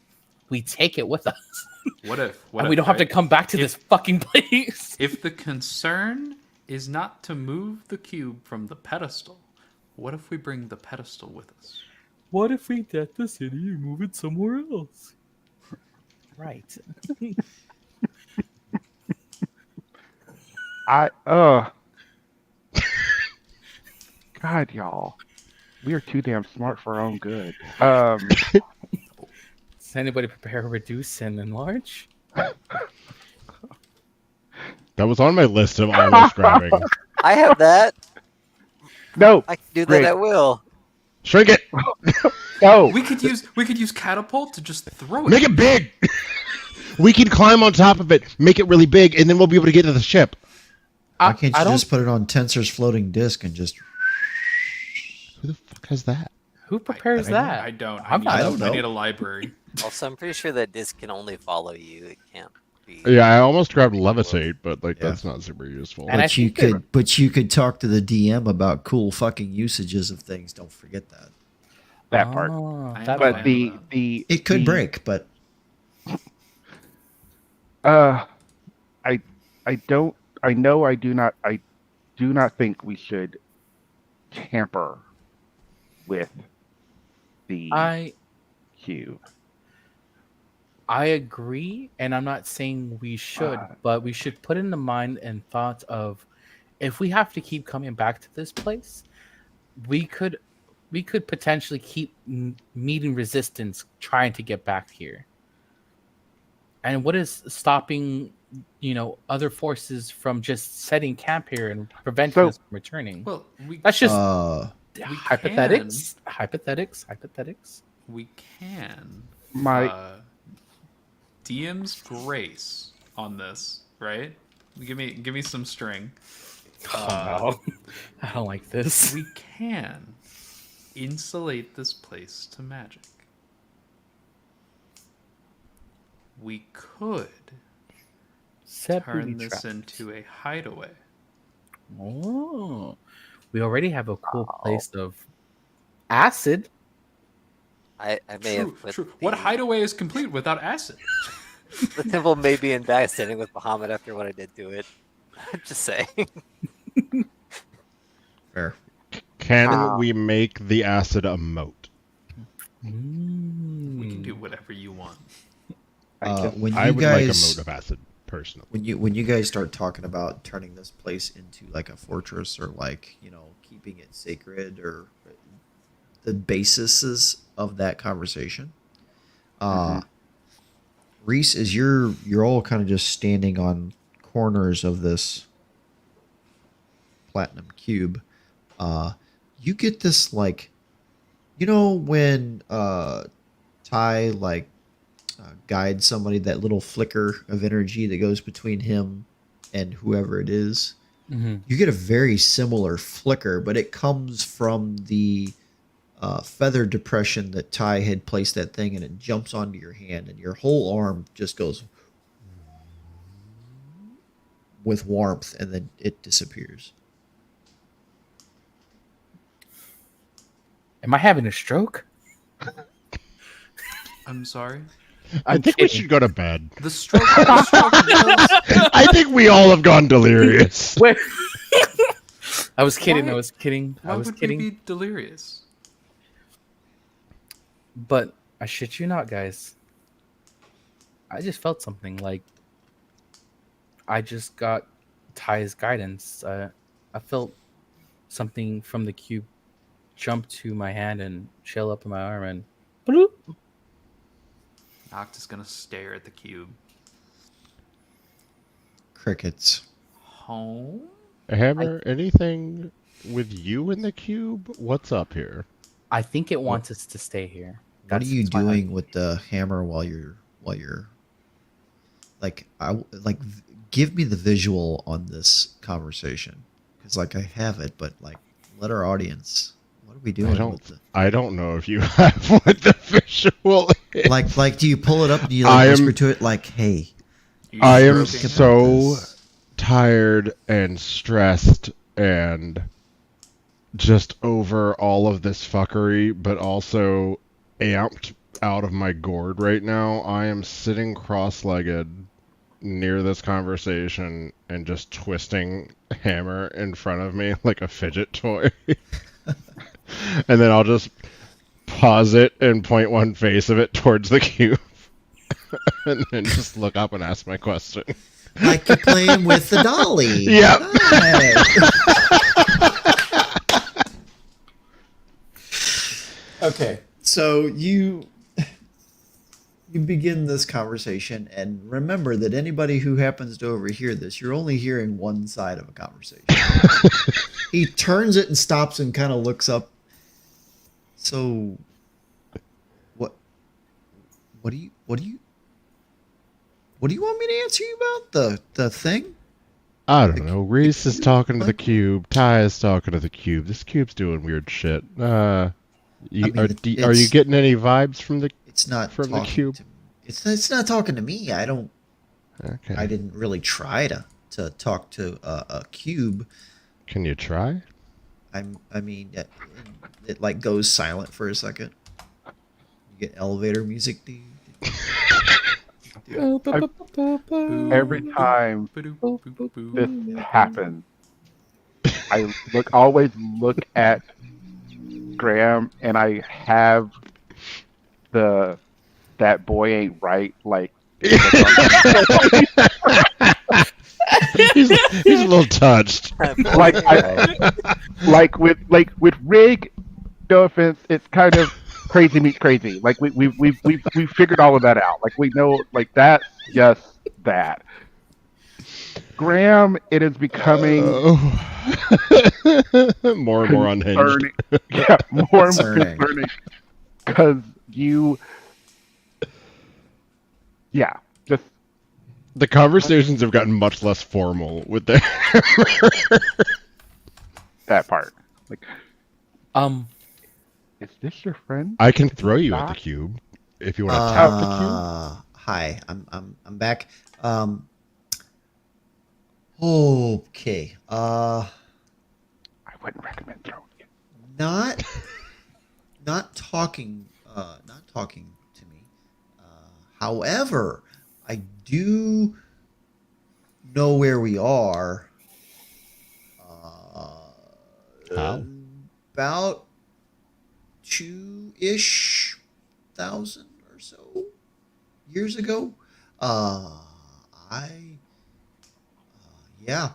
we take it with us, What if? and we don't have to right? come back to this fucking place. If the concern is not to move the cube from the pedestal, what if we bring the pedestal with us? What if we get the city and move it somewhere else? Right. God, y'all. We are too damn smart for our own good. Does anybody prepare, reduce, and enlarge? That was on my list of almost grabbing. I have that. No, I can do that Great. at will. Shrink it. no. We could use catapult to just throw it. Make it big. We can climb on top of it, make it really big, and then we'll be able to get to the ship. Why can't you don't. just put it on Tensor's floating disc and just? Who the fuck has that? Who prepares I that? I don't. I don't I know. need a library. Also, I'm pretty sure that disc can only follow you. It can't be. Yeah, I almost grabbed levitate, but like Yeah. that's not super useful. And I But you think could, you could talk to the DM about cool fucking usages of things. Don't forget that. That part. Oh, I that am But part. the It could the, break, but I don't. I know. I do not. I do not think we should tamper with the I cube. agree, and I'm not saying we should, but we should put in the mind and thoughts of if we have to keep coming back to this place, we could potentially keep meeting resistance trying to get back here. And what is stopping, other forces from just setting camp here and preventing So- us from returning? Well, we That's just we hypothetics. Hypothetics. we can My DM's grace on this, right? Give me some string. Oh no, I don't like this. We can insulate this place to magic. We could Set turn booby this traps. into a hideaway. Oh, we already have a cool place of acid. I may True, have put true. What hideaway is complete without acid? the temple may be in bad standing with Bahamut after what I did to it. Just saying. fair. Can we make the acid a moat? We can do Mm. whatever you want. When I you would like a guys moat of acid, personally. when you guys start talking about turning this place into like a fortress or like keeping it sacred or the bases of that conversation, Reese, as you're all kind of just standing on corners of this platinum cube, you get this like when Ty guides somebody, that little flicker of energy that goes between him and whoever it is. Mhm. You get a very similar flicker, but it comes from the feather depression that Ty had placed that thing, and it jumps onto your hand, and your whole arm just goes with warmth, and then it disappears. Am I having a stroke? I'm sorry. I I'm think we kidding. should go to bed. The stroke was I think we all have gone delirious. Wait. I was kidding. Why- I was kidding. Why I was would kidding. we be delirious? But I shit you not, guys. I just felt something like I just got Ty's guidance. I felt something from the cube jump to my hand and chill up in my arm, and bloop. Noctis gonna stare at the cube. Crickets. Home? Hammer, anything with you in the cube? What's up here? I think it wants us to stay here. What are you That's my doing with the hammer while you're give me the visual on this conversation, because I have it, but let our audience. What are we doing with the I don't know if you have what the visual is. like? Do you pull it up? Do you I am- whisper to it like, "Hey"? You I am stroking it? so this? tired and stressed and just over all of this fuckery, but also amped out of my gourd right now. I am sitting cross-legged near this conversation and just twisting Hammer in front of me like a fidget toy. And then I'll just pause it and point one face of it towards the cube. And then just look up and ask my question. Like you're playing with the dolly. Yep. Okay, so you begin this conversation, and remember that anybody who happens to overhear this, you're only hearing one side of a conversation. He turns it and stops and kind of looks up. So, what do you want me to answer you about the thing? I don't know. Reese is talking to the cube. Ty is talking to the cube. This cube's doing weird shit. Are you getting any vibes from the? It's not From the talking cube? to me. It's not talking to me. I don't Okay. I didn't really try to talk to a cube. Can you try? I mean, it like goes silent for a second. You get elevator music. Every time this happens, I always look at Graham, and I have that boy ain't right like. he's a little touched. like with Rig. No offense, it's kind of crazy meets crazy. Like we figured all of that out. Like we know, like that's just that. Graham, it is becoming more and more unhinged. concerning. Yeah, more and more concerning because just The conversations have gotten much less formal with their. that part. Like, is this your friend? I can throw you at the cube if you want to tap the cube. Hi, I'm back. Okay. I wouldn't recommend throwing it. Not talking to me. However, I do know where we are. How? About 2,000 or so years ago. Yeah,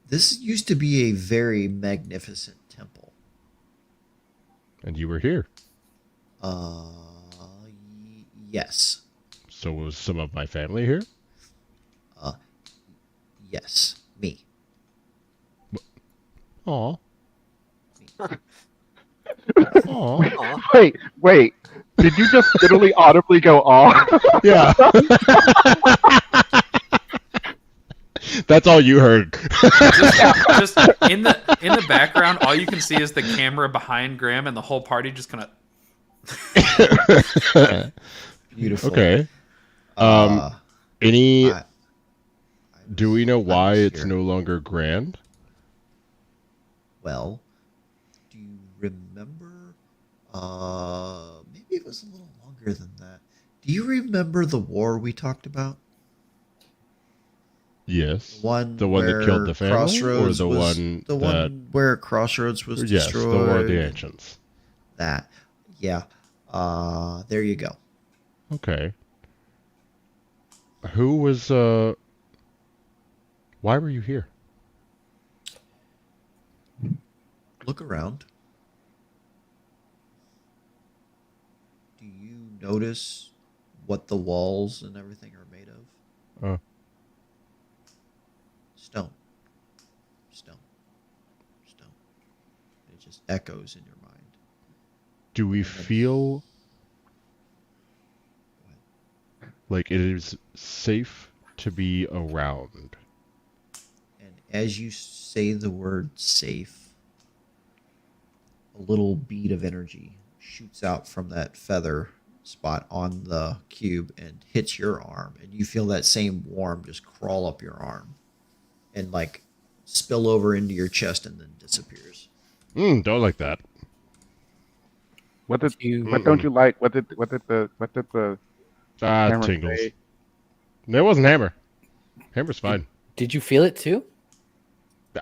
this used to be a very magnificent temple. And you were here. Yes. So was some of my family here? Yes, me. Aw. Aw. Aw. Wait. Did you just literally audibly go off? Yeah. That's all you heard. Just in the background, all you can see is the camera behind Graham, and the whole party just kind of. Beautiful. Okay. Do we know why it's here. no longer grand? Well, do you remember? Maybe it was a little longer than that. Do you remember the war we talked about? Yes. The one that where killed the family, Crossroads or the was, one the one where Crossroads was yes, destroyed. the War of the Ancients. That, yeah. There you go. Okay. Who was why were you here? Look around. Do you notice what the walls and everything are made of? Stone. Stone. Stone. It just echoes in your mind. Do we feel like it is safe to be around? And as you say the word safe, a little bead of energy shoots out from that feather spot on the cube and hits your arm, and you feel that same warm just crawl up your arm and like spill over into your chest and then disappears. Don't like that. What don't you like? What did the hammer Tingles. say? It wasn't hammer. Hammer's fine. Did you feel it too?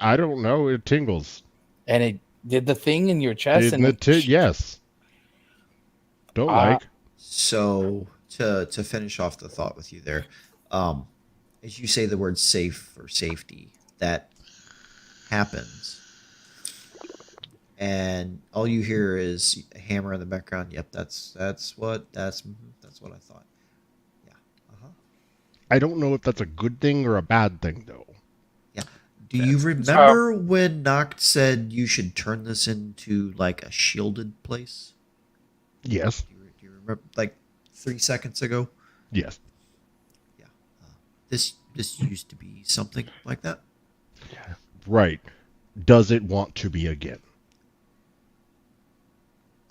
I don't know. It tingles. And it did the thing in your chest? Yes. Don't like. So to finish off the thought with you there, as you say the word safe or safety, that happens. And all you hear is a hammer in the background. Yep, that's what I thought. Yeah. I don't know if that's a good thing or a bad thing, though. Yeah. Do you remember when Noct said you should turn this into like a shielded place? Yes. Do you remember, like 3 seconds ago? Yes. Yeah. This used to be something like that. Right. Does it want to be again?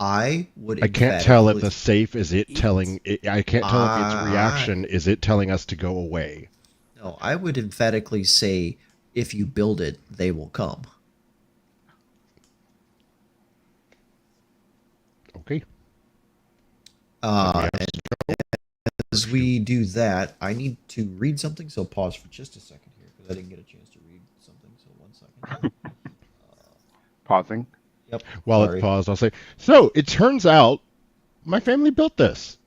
I can't tell if the safe is it telling it. I can't tell if its reaction is it telling us to go away. No, I would emphatically say if you build it, they will come. Okay. And as we do that, I need to read something, so pause for just a second here because I didn't get a chance to read something. So 1 second. Pausing. Yep. While sorry. it's paused, I'll say, so it turns out my family built this.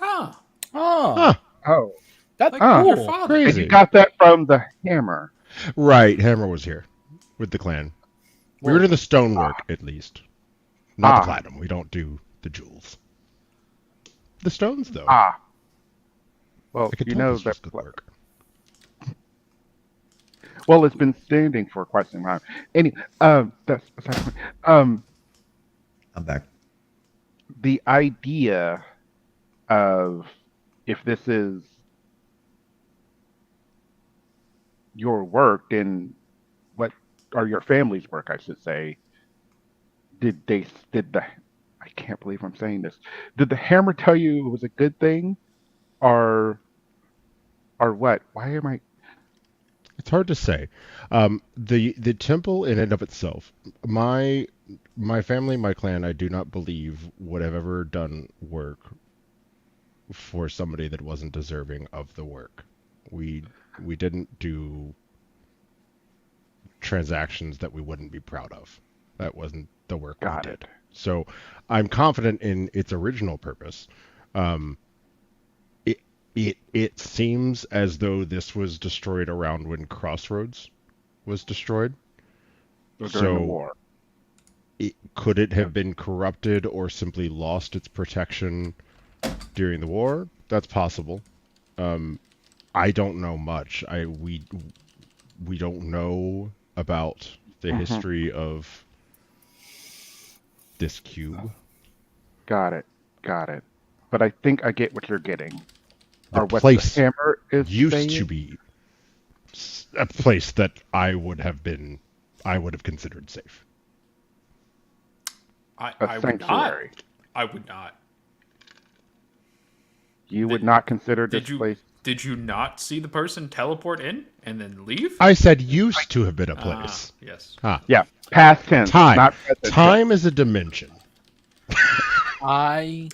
Ah, Oh, Huh. Oh, that's like Ah. your cool. father. and Crazy. you got that from the hammer. Right, Hammer was here with the clan. We were Whoa. doing the stonework, at least. Not the Ah. platinum. We don't do the jewels. The stones, though. Ah. Well, I could you tell know this that. was good work. Well, it's been standing for quite some time. That's aside from I'm back. the idea of if this is your work, then what or your family's work, I should say. Did the I can't believe I'm saying this. Did the hammer tell you it was a good thing, or what? Why am I? It's hard to say. The temple in and of itself, my family, my clan, I do not believe would have ever done work for somebody that wasn't deserving of the work. We didn't do transactions that we wouldn't be proud of. That wasn't the work we Got did. it. So I'm confident in its original purpose. It seems as though this was destroyed around when Crossroads was destroyed. During So the war. Could it have been corrupted or simply lost its protection during the war? That's possible. I don't know much. We don't know about the Mhm. history of this cube. Got it. But I think I get what you're getting. The Or what place the hammer is used saying. to be a place that I would have considered safe. a I would not. sanctuary. I would not. You would Did- not consider Did this you place. did you not see the person teleport in and then leave? I said used to have been a place. Yes. Yeah, past tense, Time. not present tense. Time is a dimension. I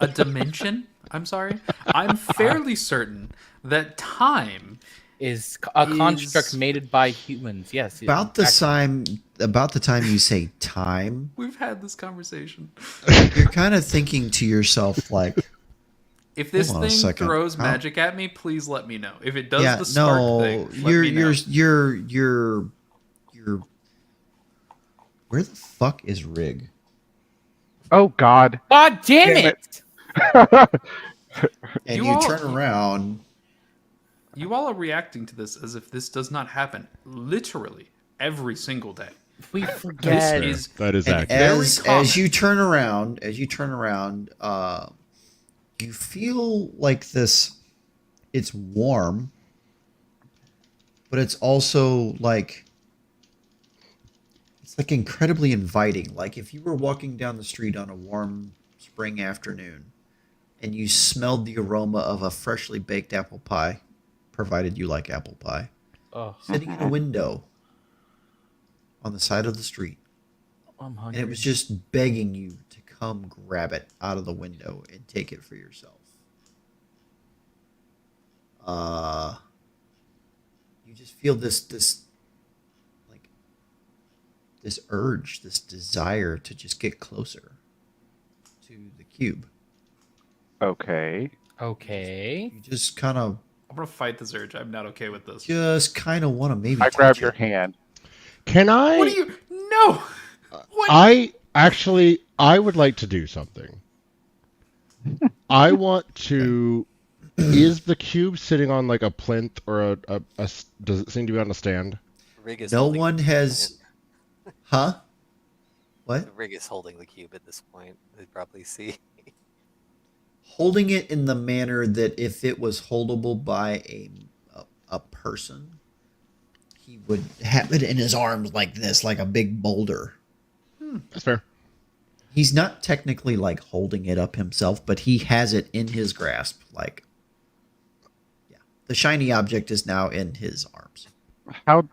A dimension? I'm sorry. I'm fairly certain that time is a construct Is- made by humans. Yes. About the time you say time, we've had this conversation. you're kind of thinking to yourself like, If this Hold on a thing second. throws How- magic at me, please let me know. If it does yeah, the spark no, thing, let me know. you're where the fuck is Rig? Oh God. God damn Damn it! And You you all- turn around. You all are reacting to this as if this does not happen literally every single day. We This forget. is That is And accurate. as common. you turn around, you feel like this. It's warm, but it's also like it's like incredibly inviting. Like if you were walking down the street on a warm spring afternoon, and you smelled the aroma of a freshly baked apple pie, provided you like apple pie, Oh, sitting in a window on the side of the street. I'm And hungry. it was just begging you to come grab it out of the window and take it for yourself. You just feel this urge, this desire to just get closer to the cube. Okay. Okay. You just kind of I'm gonna fight this urge. I'm not okay with this. want to maybe I grab touch your it. hand. Can I? What do you? No. What? I would like to do something. I want to. Is the cube sitting on like a plinth or does it seem to be on a stand? Rig is No holding one the has Huh? What? The rig is holding the cube at this point. They probably see. Holding it in the manner that if it was holdable by a person, he would have it in his arms like this, like a big boulder. That's fair. He's not technically like holding it up himself, but he has it in his grasp. Like, the shiny object is now in his arms. How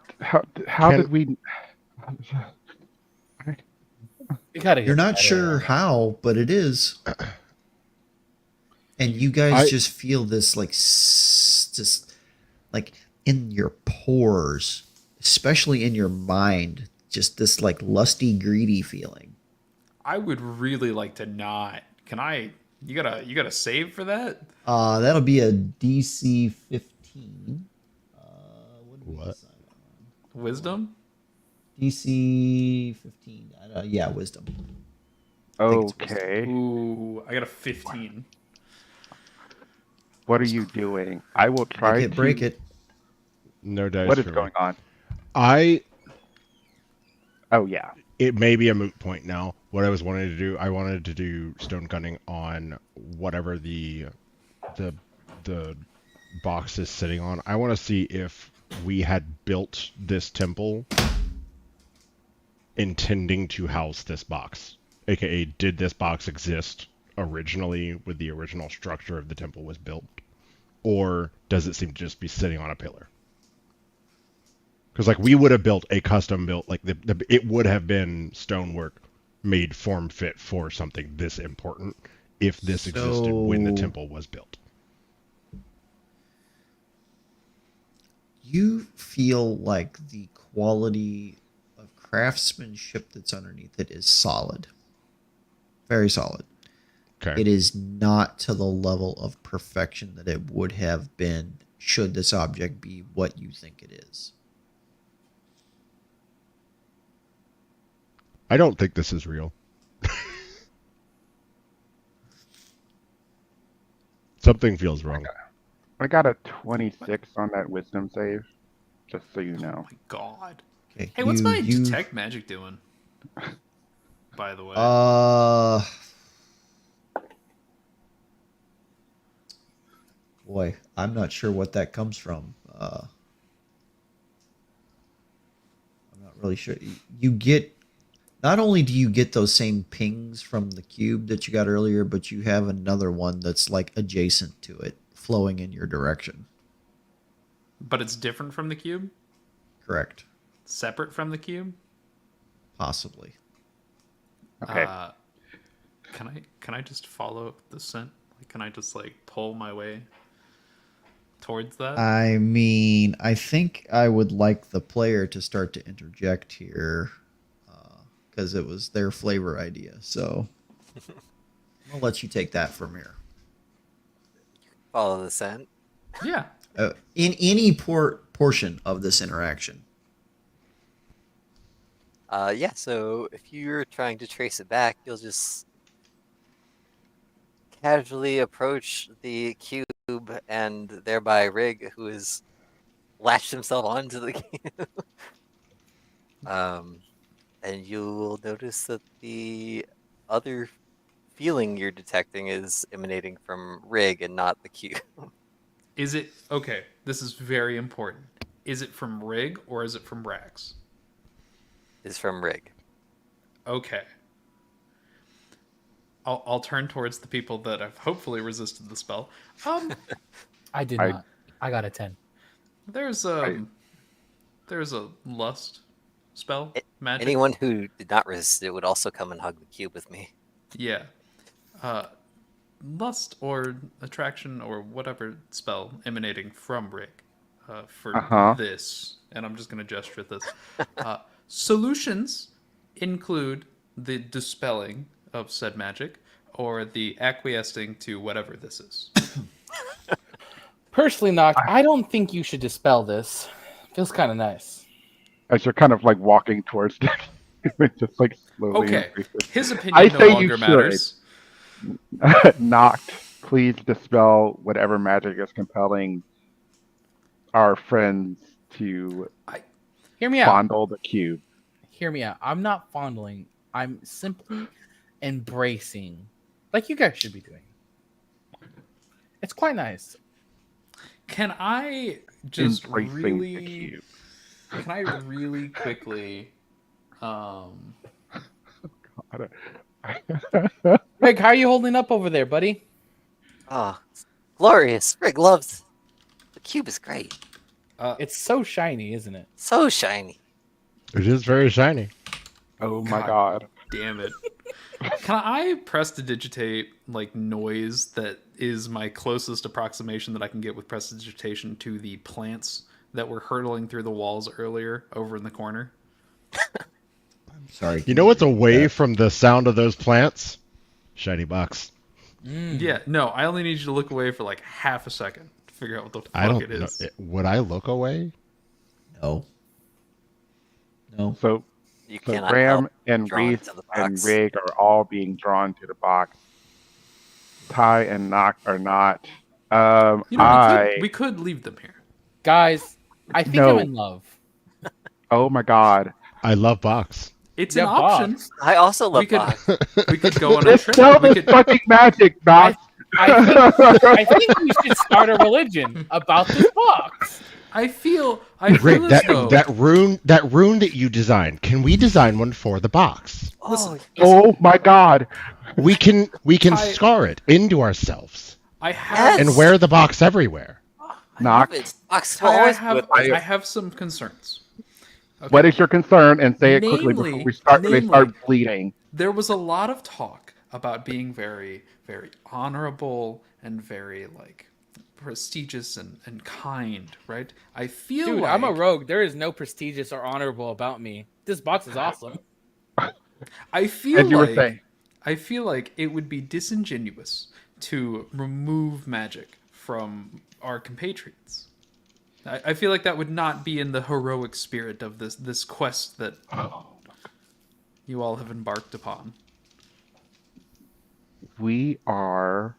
Can- did we? You gotta get You're not better sure at it. how, but it is. And you guys I- just feel this like just like in your pores, especially in your mind, just this like lusty, greedy feeling. I would really like to not. Can I? You gotta save for that. That'll be a DC 15. What did we What? decide on? Wisdom. DC 15. Yeah, wisdom. think it's wisdom. Okay. Ooh, I got a 15. What are you doing? I will try Make it, to break it. No dice. What is for me. going on? Oh yeah. It may be a moot point now. What I was wanting to do, I wanted to do stone cutting on whatever the box is sitting on. I want to see if we had built this temple intending to house this box, aka did this box exist originally when the original structure of the temple was built, or does it seem to just be sitting on a pillar? Because like we would have built a custom built, like it would have been stonework made form fit for something this important if this existed when the So- temple was built. You feel like the quality of craftsmanship that's underneath it is solid. Very solid. Okay. It is not to the level of perfection that it would have been should this object be what you think it is. I don't think this is real. Something feels wrong. I got a 26 on that wisdom save, just so you Oh know. my god. Okay. Hey, what's my detect magic doing? By the way. Boy, I'm not sure what that comes from. I'm not really sure. You get, not only do you get those same pings from the cube that you got earlier, but you have another one that's like adjacent to it, flowing in your direction. But it's different from the cube? Correct. Separate from the cube? Possibly. Okay. Can I just follow the scent? Like, can I just like pull my way towards that? I mean, I think I would like the player to start to interject here because it was their flavor idea. So I'll let you take that from here. Follow the scent. Yeah. In any portion of this interaction. Yeah, so if you're trying to trace it back, you'll just casually approach the cube and thereby Rig, who has latched himself onto the cube. And you will notice that the other feeling you're detecting is emanating from Rig and not the cube. Is it okay? This is very important. Is it from Rig or is it from Rax? Is from Rig. Okay. I'll turn towards the people that have hopefully resisted the spell. I did I- not. I got a 10. There's there's a lust spell magic. Anyone who did not resist it would also come and hug the cube with me. Yeah. Lust or attraction or whatever spell emanating from Rick for this, and I'm just going to gesture at this. Solutions include the dispelling of said magic or the acquiescing to whatever this is. Personally, Noct, I don't think you should dispel this. Feels kind of nice. As you're kind of like walking towards it, just like slowly. Okay. increases. His opinion I no say you longer should. matters. Knocked. Please dispel whatever magic is compelling our friends to Hear me out. fondle the cube. Hear me out. I'm not fondling. I'm simply embracing, like you guys should be doing. It's quite nice. Can I just Embracing the really cube. can I really quickly Greg, how are you holding up over there, buddy? Ah, glorious. Rig loves the cube is great. It's so shiny, isn't it? So shiny. It is very shiny. Oh my God. god. Damn it. Can I prestidigitate like noise that is my closest approximation that I can get with prestidigitation to the plants that were hurtling through the walls earlier over in the corner? I'm sorry. You know what's away from the sound of those plants? Shiny box. Yeah, no, I only need you to look away for like half a second to figure out what the I fuck don't it know. is. Would I look away? No. No. So You So cannot Graham help and drawn Reese to the and box. Rig are all being drawn to the box. Ty and Nock are not. You know, I. we could leave them here. Guys, I think No. I'm in love. Oh my god. I love box. It's Yeah, an option. box. I also love We could box. we could go on a Let's trip. sell We this could fucking magic, Nock. I think we should start a religion about this box. I feel Rick, as though that rune that you designed. Can we design one for the box? Oh, Oh my god. We can I- scar it into ourselves I have Yes. and wear the box everywhere. I Knock. love it. Box will I always have do it. I- I have some concerns. Okay. What is your concern? And say it quickly before Namely- we start. They namely- start bleeding. There was a lot of talk about being very, very honorable and very like prestigious and kind, right? I feel Dude, like I'm a rogue. There is no prestigious or honorable about me. This box is awesome. I feel As you were like saying. I feel like it would be disingenuous to remove magic from our compatriots. I feel like that would not be in the heroic spirit of this quest that you all have embarked upon. We are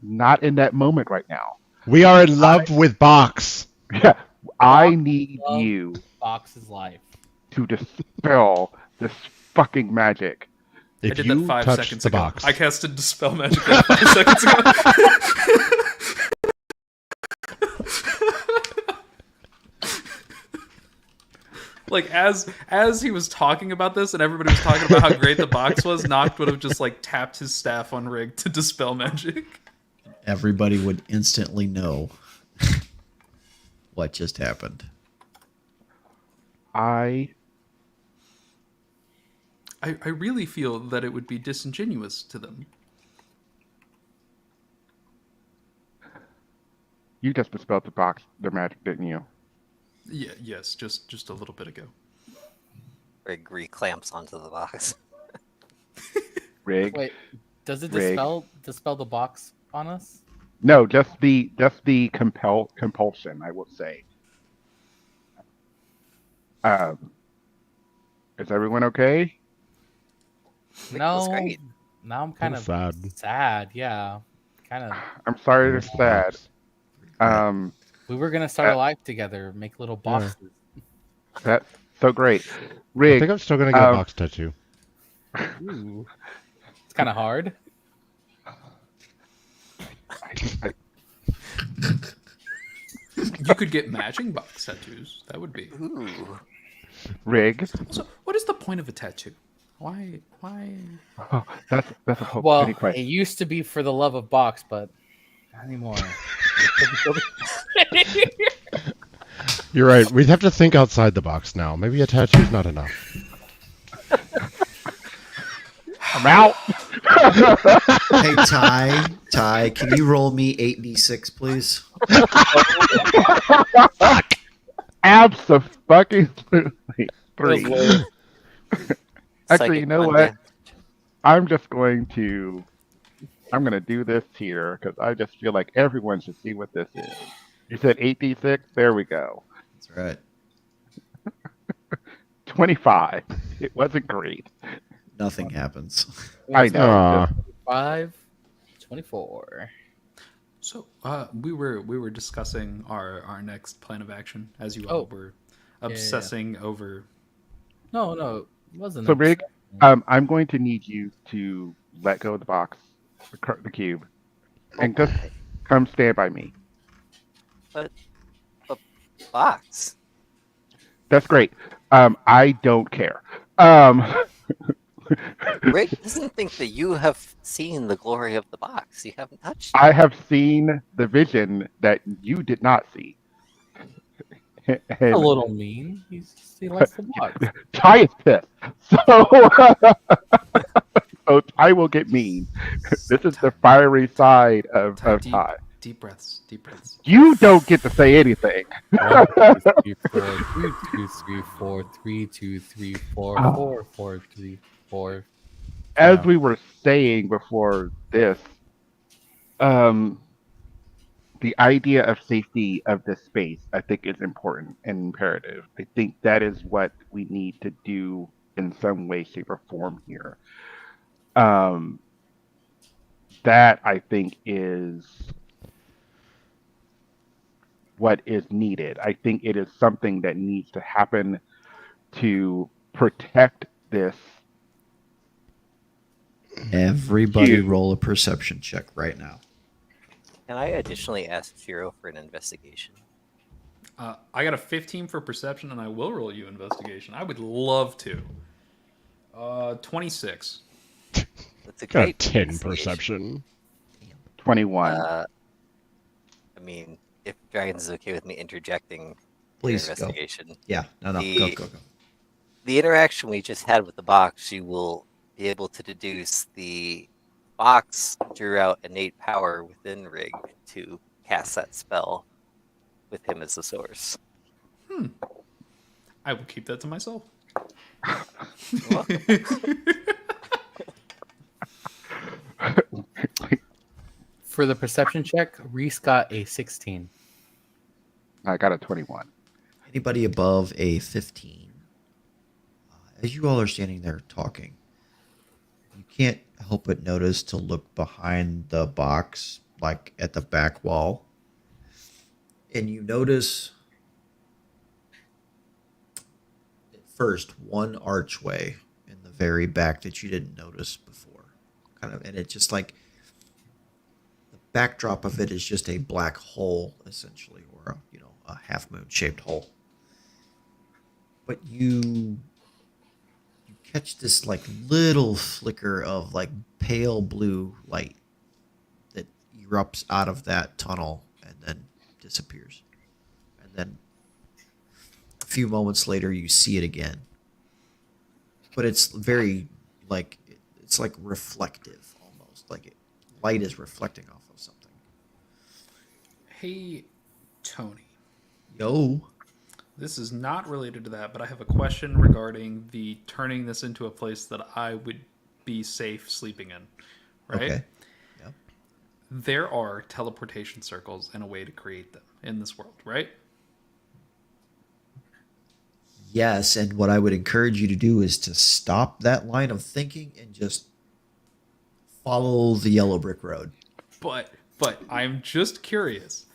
not in that moment right now. We are in love with box. Yeah. I need love- you Box is life. to dispel this fucking magic. I If did you that 5 touch seconds the ago. box, I casted Dispel Magic 5 seconds ago. Like as he was talking about this and everybody was talking about how great the box was, Noct would have just like tapped his staff on Rig to dispel magic. Everybody would instantly know what just happened. I I really feel that it would be disingenuous to them. You just dispelled the box, their magic, didn't you? Yeah, yes, just a little bit ago. Rig reclamps onto the box. Rig. Wait, does it Rig. dispel the box on us? No, just the compulsion, I will say. Is everyone okay? Rig No. was great. Now I'm kind of sad. sad. Yeah, kind of. I'm sorry they're sad. We were gonna start a life together, make little boxes. That's so great. I Rig, think I'm still gonna get a box tattoo. Ooh. It's kind of hard. You could get matching box tattoos. That would be. Ooh. Rig. Also, what is the point of a tattoo? Why? Oh, that's a hope. Well, Any question? it used to be for the love of box, but not anymore. You're right. We'd have to think outside the box now. Maybe a tattoo's not enough. I'm out. Hey, Ty, can you roll me 8d6, please? Absolutely. Three. Feels Actually, Psychic you know one, what? yeah. I'm going to do this here because I just feel like everyone should see what this is. You said 8d6? There we go. That's right. 25. It wasn't great. Nothing happens. I know. Aw. 5, 24. So we were discussing our next plan of action as you all were obsessing over. No, it wasn't. So, Rick, I'm going to need you to let go of the box, the cube, and just come stand by me. Box. That's great. I don't care. Rick doesn't think that you have seen the glory of the box. You haven't touched it. I have seen the vision that you did not see. A And little mean. He likes the box. Ty is pissed. So Ty will get mean. This is the fiery side of Ty. Deep breaths. Deep breaths. You don't get to say anything. 1, 2, 3, 4, 3, 2, 3, 4, 3, 2, 3, 4, 4, 4, 3, 4. As Yeah. we were saying before this, the idea of safety of this space, I think, is important and imperative. I think that is what we need to do in some way, shape, or form here. That I think is what is needed. I think it is something that needs to happen to protect this. Everybody You. roll a perception check right now. Can I additionally ask Shiro for an investigation? I got a 15 for perception, and I will roll you investigation. I would love to. 26. That's a Got a great 10 investigation. perception. 21. I mean, if Dragons is okay with me interjecting your Please go. investigation. Yeah, no, go. The interaction we just had with the box, you will be able to deduce the box drew out innate power within Rig to cast that spell with him as the source. I will keep that to myself. For the perception check, Reese got a 16. I got a 21. Anybody above a 15? As you all are standing there talking, you can't help but notice to look behind the box, like at the back wall, and you notice at first one archway in the very back that you didn't notice before, and it just like the backdrop of it is just a black hole essentially, or a half moon shaped hole. But you catch this like little flicker of like pale blue light that erupts out of that tunnel and then disappears. And then a few moments later you see it again. But it's very like it's like reflective almost. Like light is reflecting off of something. Hey, Tony. Yo. This is not related to that, but I have a question regarding the turning this into a place that I would be safe sleeping in. Right? Okay. Yeah. There are teleportation circles and a way to create them in this world, right? Yes, and what I would encourage you to do is to stop that line of thinking and just follow the yellow brick road. But I'm just curious.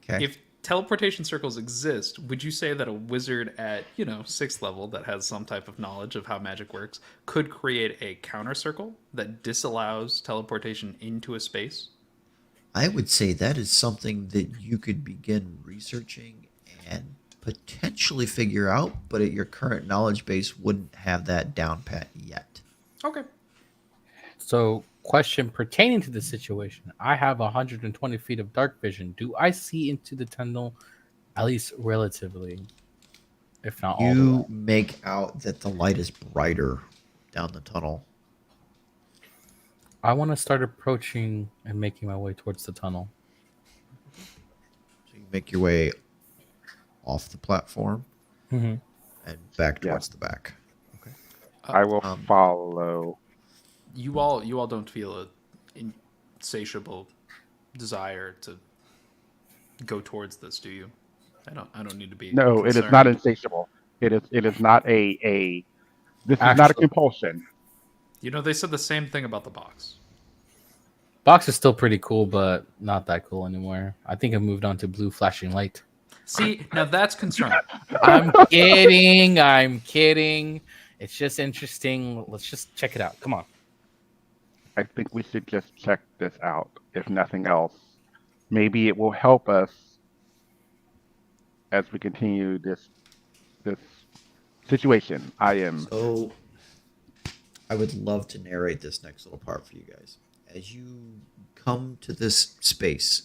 Okay. If teleportation circles exist, would you say that a wizard at, 6th level that has some type of knowledge of how magic works could create a counter circle that disallows teleportation into a space? I would say that is something that you could begin researching and potentially figure out, but at your current knowledge base wouldn't have that down pat yet. Okay. So, question pertaining to the situation. I have 120 feet of dark vision. Do I see into the tunnel, at least relatively, if not all the way? You make out that the light is brighter down the tunnel. I want to start approaching and making my way towards the tunnel. So you make your way off the platform Mm-hmm. and back towards the back. Okay. I will follow. You all don't feel a insatiable desire to go towards this, do you? I don't need to be. No, it is concerned. not insatiable. It is not a. This is not a Actually- compulsion. They said the same thing about the box. Box is still pretty cool, but not that cool anymore. I think I moved on to blue flashing light. See, now that's concerning. I'm kidding. I'm kidding. It's just interesting. Let's just check it out. Come on. I think we should just check this out, if nothing else. Maybe it will help us as we continue this situation. I am So I would love to narrate this next little part for you guys. As you come to this space,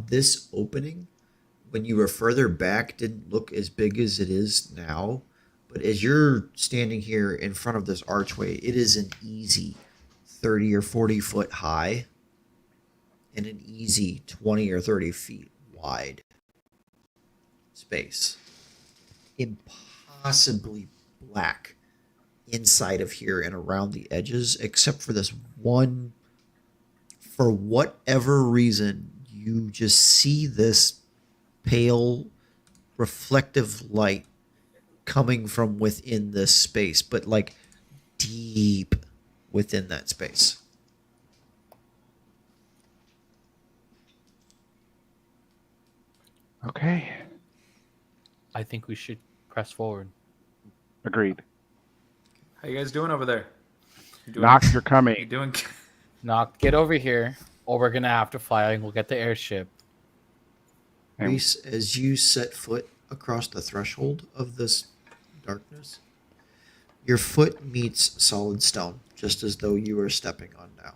this opening, when you were further back, didn't look as big as it is now. But as you're standing here in front of this archway, it is an easy 30 or 40 foot high and an easy 20 or 30 feet wide space. Impossibly black inside of here and around the edges, except for this one. For whatever reason, you just see this pale reflective light coming from within this space, but like deep within that space. Okay. I think we should press forward. Agreed. How you guys doing over there? You doing, Knox, you're you coming. doing? Knock, get over here, or we're gonna have to fly and we'll get the airship. And- Reese, as you set foot across the threshold of this darkness, your foot meets solid stone, just as though you were stepping on now.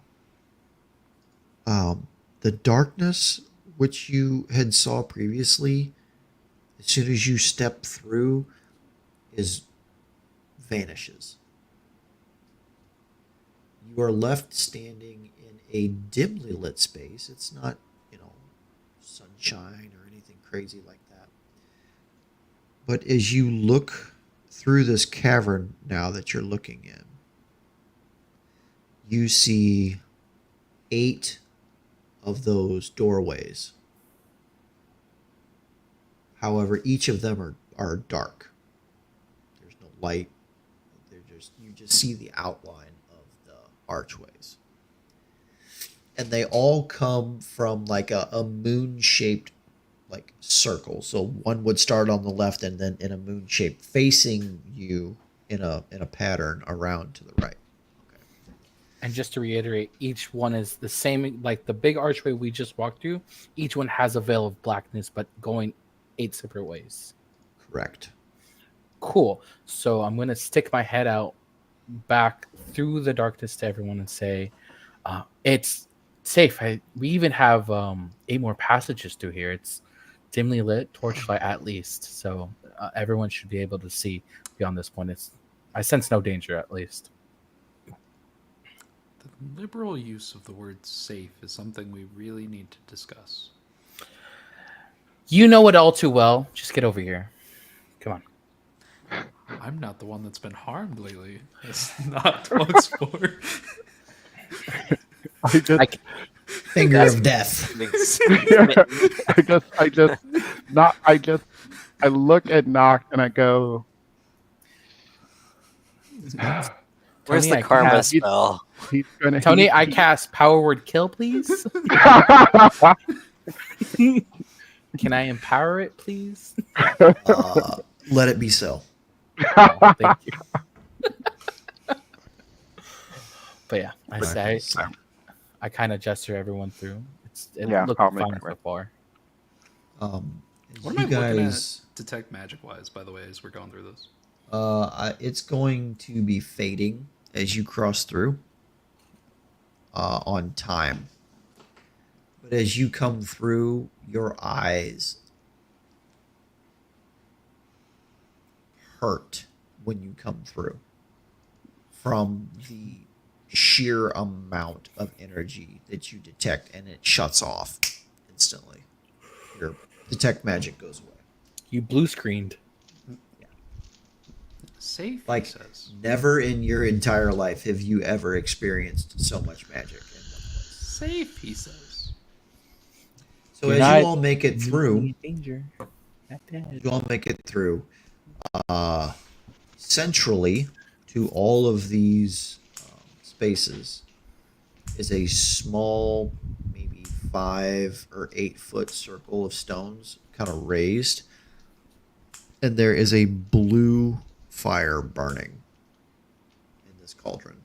The darkness which you had saw previously, as soon as you step through, vanishes. You are left standing in a dimly lit space. It's not, sunshine or anything crazy like that. But as you look through this cavern now that you're looking in, you see 8 of those doorways. However, each of them are dark. There's no light. You just see the outline of the archways. And they all come from like a moon-shaped like circle. So one would start on the left and then in a moon shape facing you in a pattern around to the right. Okay. And just to reiterate, each one is the same, like the big archway we just walked through. Each one has a veil of blackness, but going 8 separate ways. Correct. Cool. So I'm going to stick my head out back through the darkness to everyone and say, it's safe. We even have 8 more passages through here. It's dimly lit, torchlight at least. So everyone should be able to see beyond this point. I sense no danger, at least. The liberal use of the word safe is something we really need to discuss. You know it all too well. Just get over here. Come on. I'm not the one that's been harmed lately. It's not once more. Finger of death. I look at Noct and I go, Where's Tony, the karma spell? he's gonna. Tony, I cast Power Word Kill, please. Can I empower it, please? Let it be so. Oh, thank you. But yeah, I kind of gesture everyone through. It looked I'll make fine it so work. far. What am You I looking guys, at detect magic wise, by the way, as we're going through this? it's going to be fading as you cross through on time. But as you come through, your eyes hurt when you come through from the sheer amount of energy that you detect, and it shuts off instantly. Your detect magic goes away. You blue screened. Safe, Like, he says. never in your entire life have you ever experienced so much magic in one place. Safe, he says. So You're as not you all make it through, Danger. Not dead. you all make it through. Centrally to all of these spaces is a small, maybe 5 or 8 foot circle of stones, kind of raised, and there is a blue fire burning in this cauldron.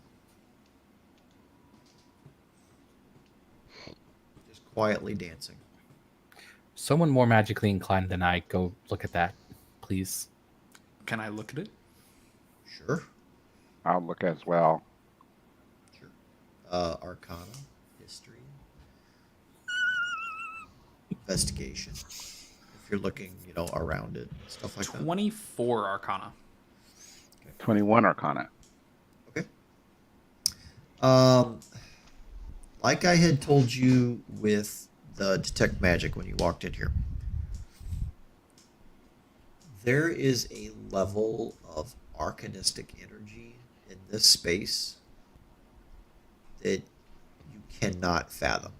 Just quietly dancing. Someone more magically inclined than I, go look at that, please. Can I look at it? Sure. I'll look as well. Sure. Arcana, history, investigation. If you're looking, around it, stuff like that. 24 Arcana. 21 Arcana. Okay. Like I had told you with the detect magic when you walked in here, there is a level of arcanistic energy in this space that you cannot fathom.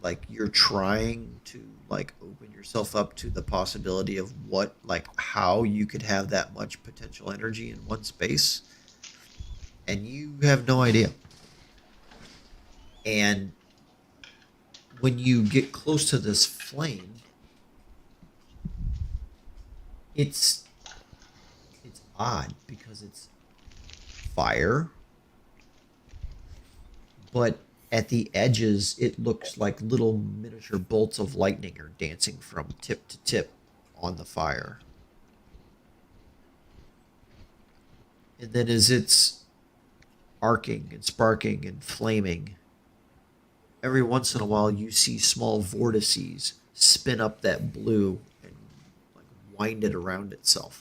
Like, you're trying to open yourself up to the possibility of how you could have that much potential energy in one space, and you have no idea. And when you get close to this flame, it's odd because it's fire, but at the edges it looks like little miniature bolts of lightning are dancing from tip to tip on the fire. And then as it's arcing and sparking and flaming, every once in a while you see small vortices spin up that blue and wind it around itself.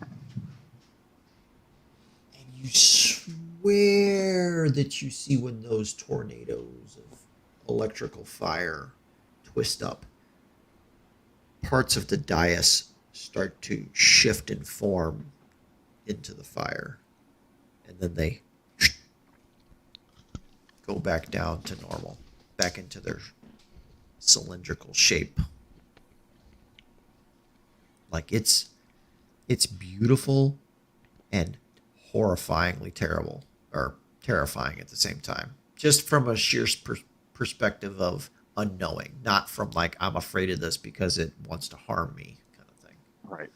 And you swear that you see when those tornadoes of electrical fire twist up, parts of the dais start to shift and form into the fire, and then they go back down to normal, back into their cylindrical shape. Like, it's beautiful and horrifyingly terrible, or terrifying at the same time, just from a sheer perspective of unknowing, not from I'm afraid of this because it wants to harm me kind of thing. Right.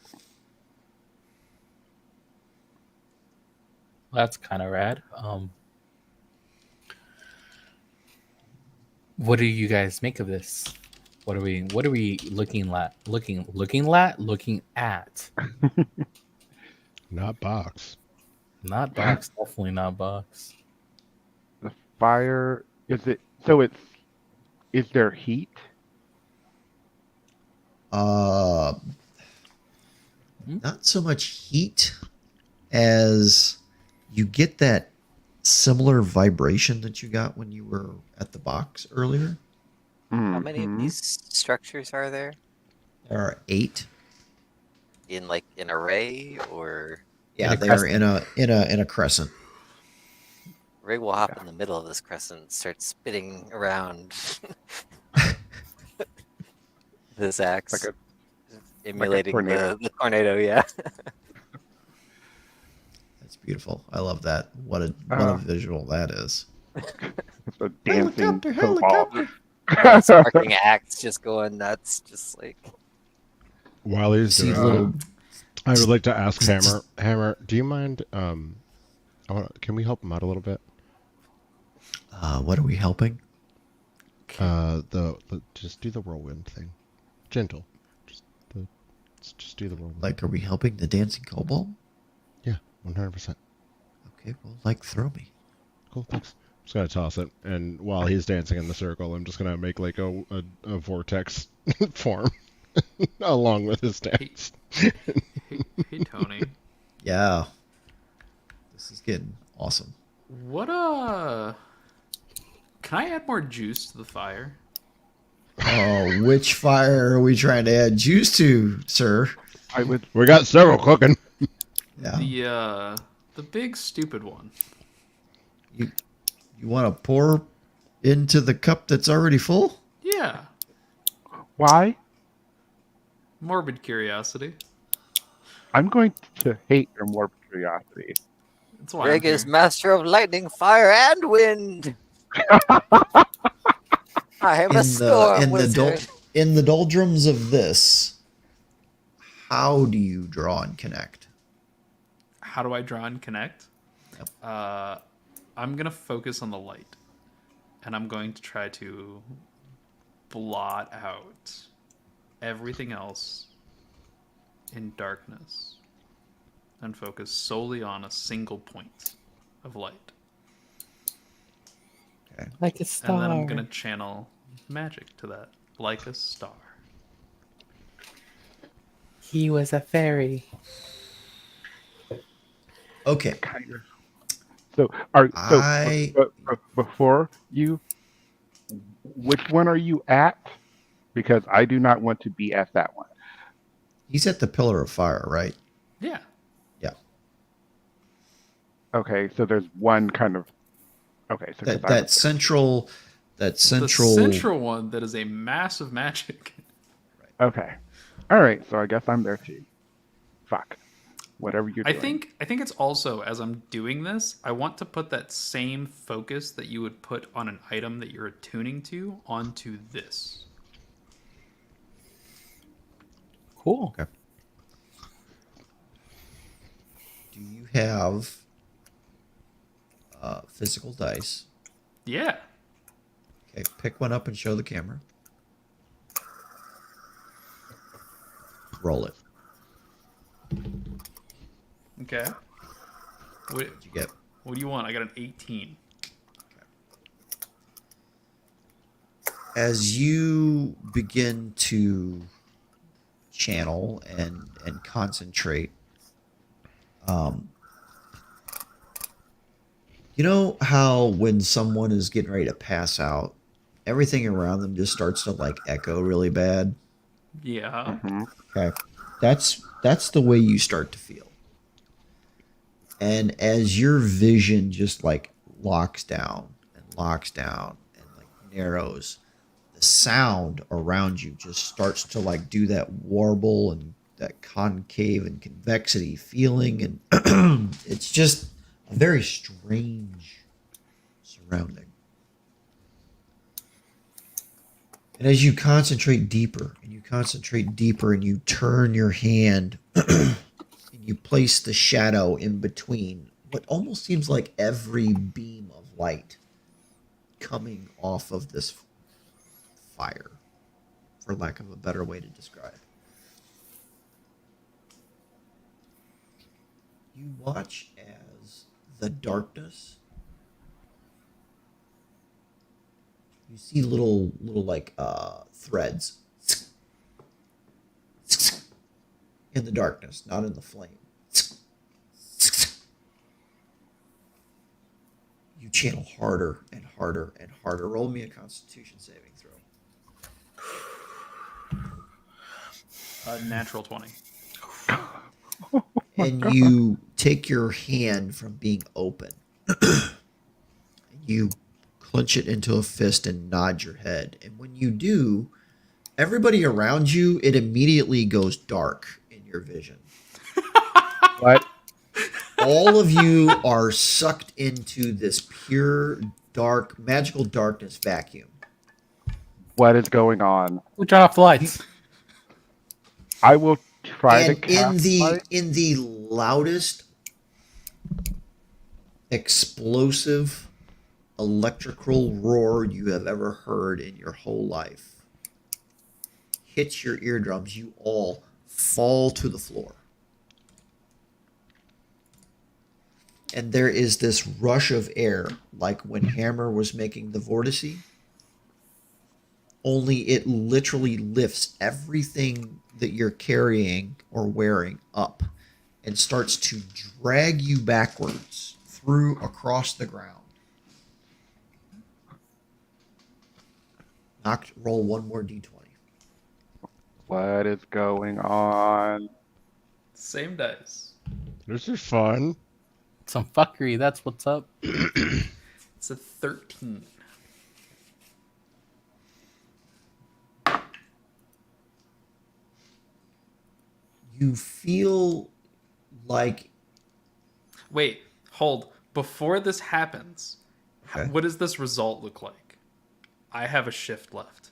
That's kind of rad. What do you guys make of this? What are we looking at? Looking at. Not box. Not box, definitely not box. The fire, is there heat? Not so much heat as you get that similar vibration that you got when you were at the box earlier. How many of Mhm. these structures are there? There are 8. In an array, or Yeah, they are in a crescent. Rig will hop in the middle of this crescent and start spinning around this axe, Like emulating tornado. the tornado, yeah. That's beautiful. I love that. What a visual that is. It's a dancing Helicopter. Sparking axe just going nuts, just like... While he's See doing little. that, I would like to ask Hammer, do you mind, can we help him out a little bit? What are we helping? Just do the whirlwind thing. Gentle. Just do the whirlwind. Are we helping the dancing kobold? Yeah, 100%. Okay, well, throw me. Cool, thanks. I'm just gonna toss it, and while he's dancing in the circle, I'm just gonna make a vortex form along with his dance. Hey, Tony. Yeah. This is getting awesome. What can I add more juice to the fire? Oh, which fire are we trying to add juice to, sir? We got several cooking. Yeah. The big stupid one. You want to pour into the cup that's already full? Yeah. Why? Morbid curiosity. I'm going to hate your morbid curiosity. That's why Rig I'm is here. master of lightning, fire, and wind. I am a storm wizard. In the doldrums of this, how do you draw and connect? How do I draw and connect? Yep. I'm gonna focus on the light, and I'm going to try to blot out everything else in darkness. and focus solely on a single point of light. Okay. Like a star. And then I'm going to channel magic to that, like a star. He was a fairy. Okay. Kind of. So before you, which one are you at? Because I do not want to be at that one. He's at the Pillar of Fire, right? Yeah. Yeah. Okay, so there's one kind of. Okay, so That central. The central one that is a massive magic. Okay, all right. So I guess I'm there too. Fuck. Whatever you're I doing. think it's also, as I'm doing this, I want to put that same focus that you would put on an item that you're attuning to onto this. Cool. Okay. Do you have physical dice? Yeah. Okay, pick one up and show the camera. Roll it. Okay. What What'd you get? do you want? I got an 18. As you begin to channel and concentrate, you know how when someone is getting ready to pass out, everything around them just starts to like echo really bad? Yeah. Mhm. Okay. That's the way you start to feel. And as your vision just like locks down and like narrows, the sound around you just starts to like do that warble and that concave and convexity feeling, and it's just a very strange surrounding. And as you concentrate deeper and you concentrate deeper and you turn your hand and you place the shadow in between what almost seems like every beam of light coming off of this fire, for lack of a better way to describe. You watch as the darkness, you see little like threads in the darkness, not in the flame. You channel harder and harder and harder. Roll me a Constitution saving throw. Natural 20. And you take your hand from being open. You clench it into a fist and nod your head. And when you do, everybody around you, it immediately goes dark in your vision. What? All of you are sucked into this pure, dark, magical darkness vacuum. What is going on? We turn off the lights. I will try to And cast light. in the loudest, explosive, electrical roar you have ever heard in your whole life hits your eardrums, you all fall to the floor. And there is this rush of air, like when Hammer was making the vortice, only it literally lifts everything that you're carrying or wearing up and starts to drag you backwards through across the ground. Roll one more d20. What is going on? Same dice. This is fun. Some fuckery, that's what's up. It's a 13. You feel like Wait, hold. Before this happens, Okay. what does this result look like? I have a shift left.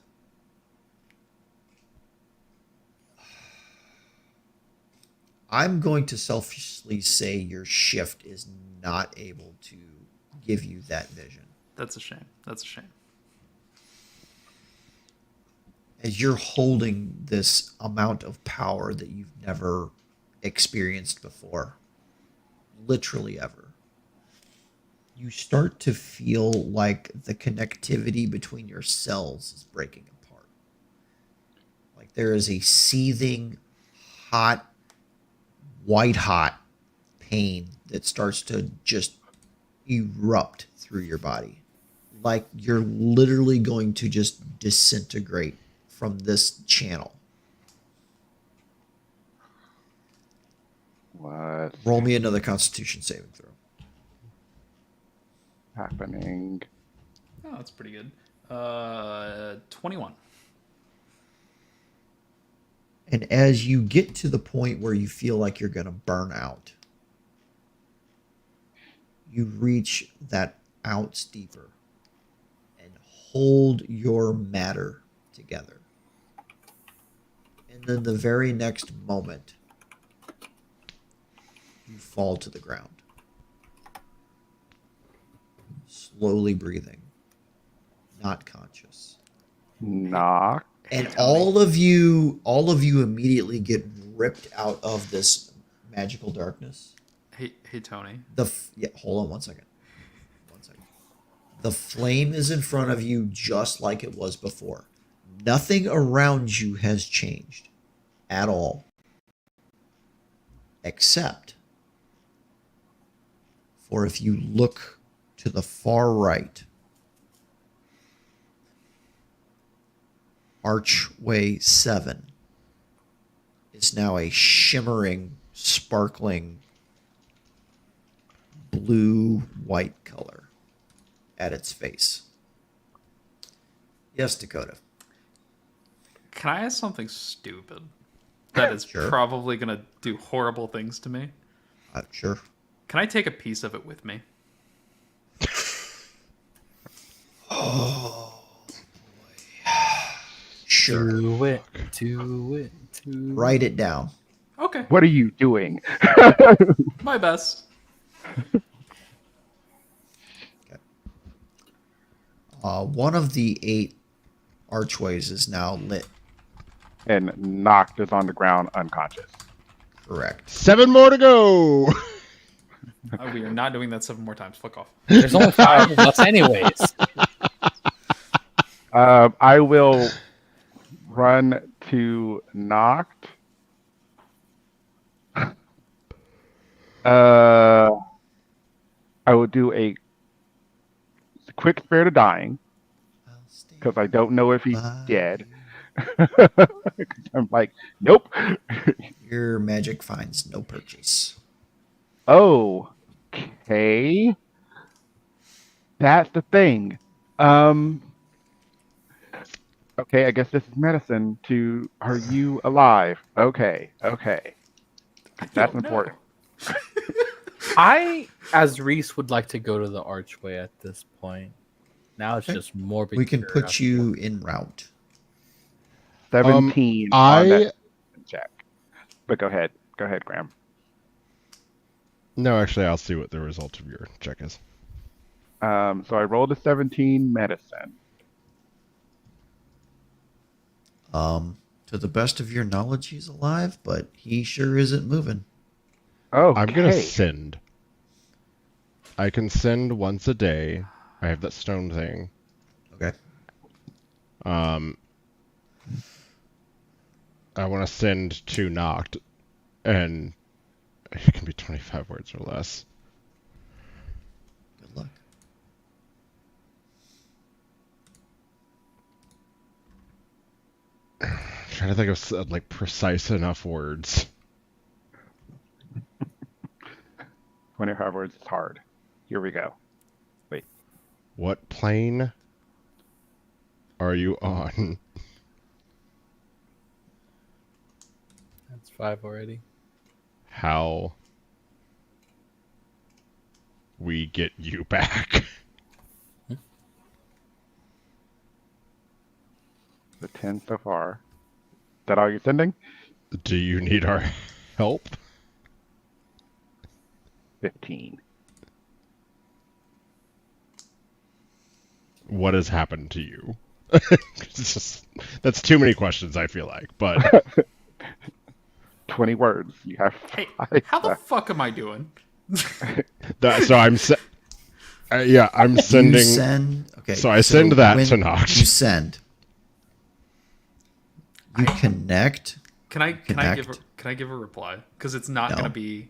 I'm going to selfishly say your shift is not able to give you that vision. That's a shame. That's a shame. As you're holding this amount of power that you've never experienced before, literally ever, you start to feel like the connectivity between your cells is breaking apart. Like there is a seething, hot, white hot pain that starts to just erupt through your body. Like you're literally going to just disintegrate from this channel. What's Roll me another Constitution saving throw. happening? Oh, that's pretty good. 21. And as you get to the point where you feel like you're going to burn out, you reach that ounce deeper and hold your matter together. And then the very next moment, you fall to the ground. Slowly breathing, not conscious. Knock. And all of you immediately get ripped out of this magical darkness. Hey, Tony. Hold on 1 second. 1 second. The flame is in front of you just like it was before. Nothing around you has changed at all. Except for if you look to the far right, Archway 7 is now a shimmering, sparkling blue-white color at its face. Yes, Dakota. Can I ask something stupid that is Sure. probably going to do horrible things to me? Sure. Can I take a piece of it with me? Oh, boy. Sure. Do it. Do it. Do Write it down. Okay, What are you doing? my best. One of the 8 archways is now lit. And knocked is on the ground unconscious. Correct. 7 more to go. We are not doing that 7 more times. Fuck off. There's only 5 of us anyways. I will run to knocked. I will do a quick spare to dying because I don't know if he's dead. I'm like, nope. Your magic finds no purchase. Okay. That's the thing. Okay, I guess this is medicine to are you alive? Okay. That's important. I, as Reese, would like to go to the archway at this point. Now it's Okay. just morbid. We can put curiosity. you in route. 17 on that check. But go ahead, Graham. No, actually, I'll see what the result of your check is. So I rolled a 17 medicine. To the best of your knowledge, he's alive, but he sure isn't moving. Oh, I'm gonna send. I can send once a day. I have that stone thing. Okay. I want to send 2 knocked, and it can be 25 words or less. Good luck. I'm trying to think of like precise enough words. 25 words is hard. Here we go. Wait. What plane are you on? That's 5 already. How we get you back? The 10 so far. Is that all you're sending? Do you need our help? 15. What has happened to you? It's just, that's too many questions, I feel like. But 20 words. You have Hey, 5 how the left. fuck am I doing? So I'm I'm You sending. send. Okay. So I send that when to Nox. You send. You connect. Can I Connect. give a reply? Because it's not No. gonna be.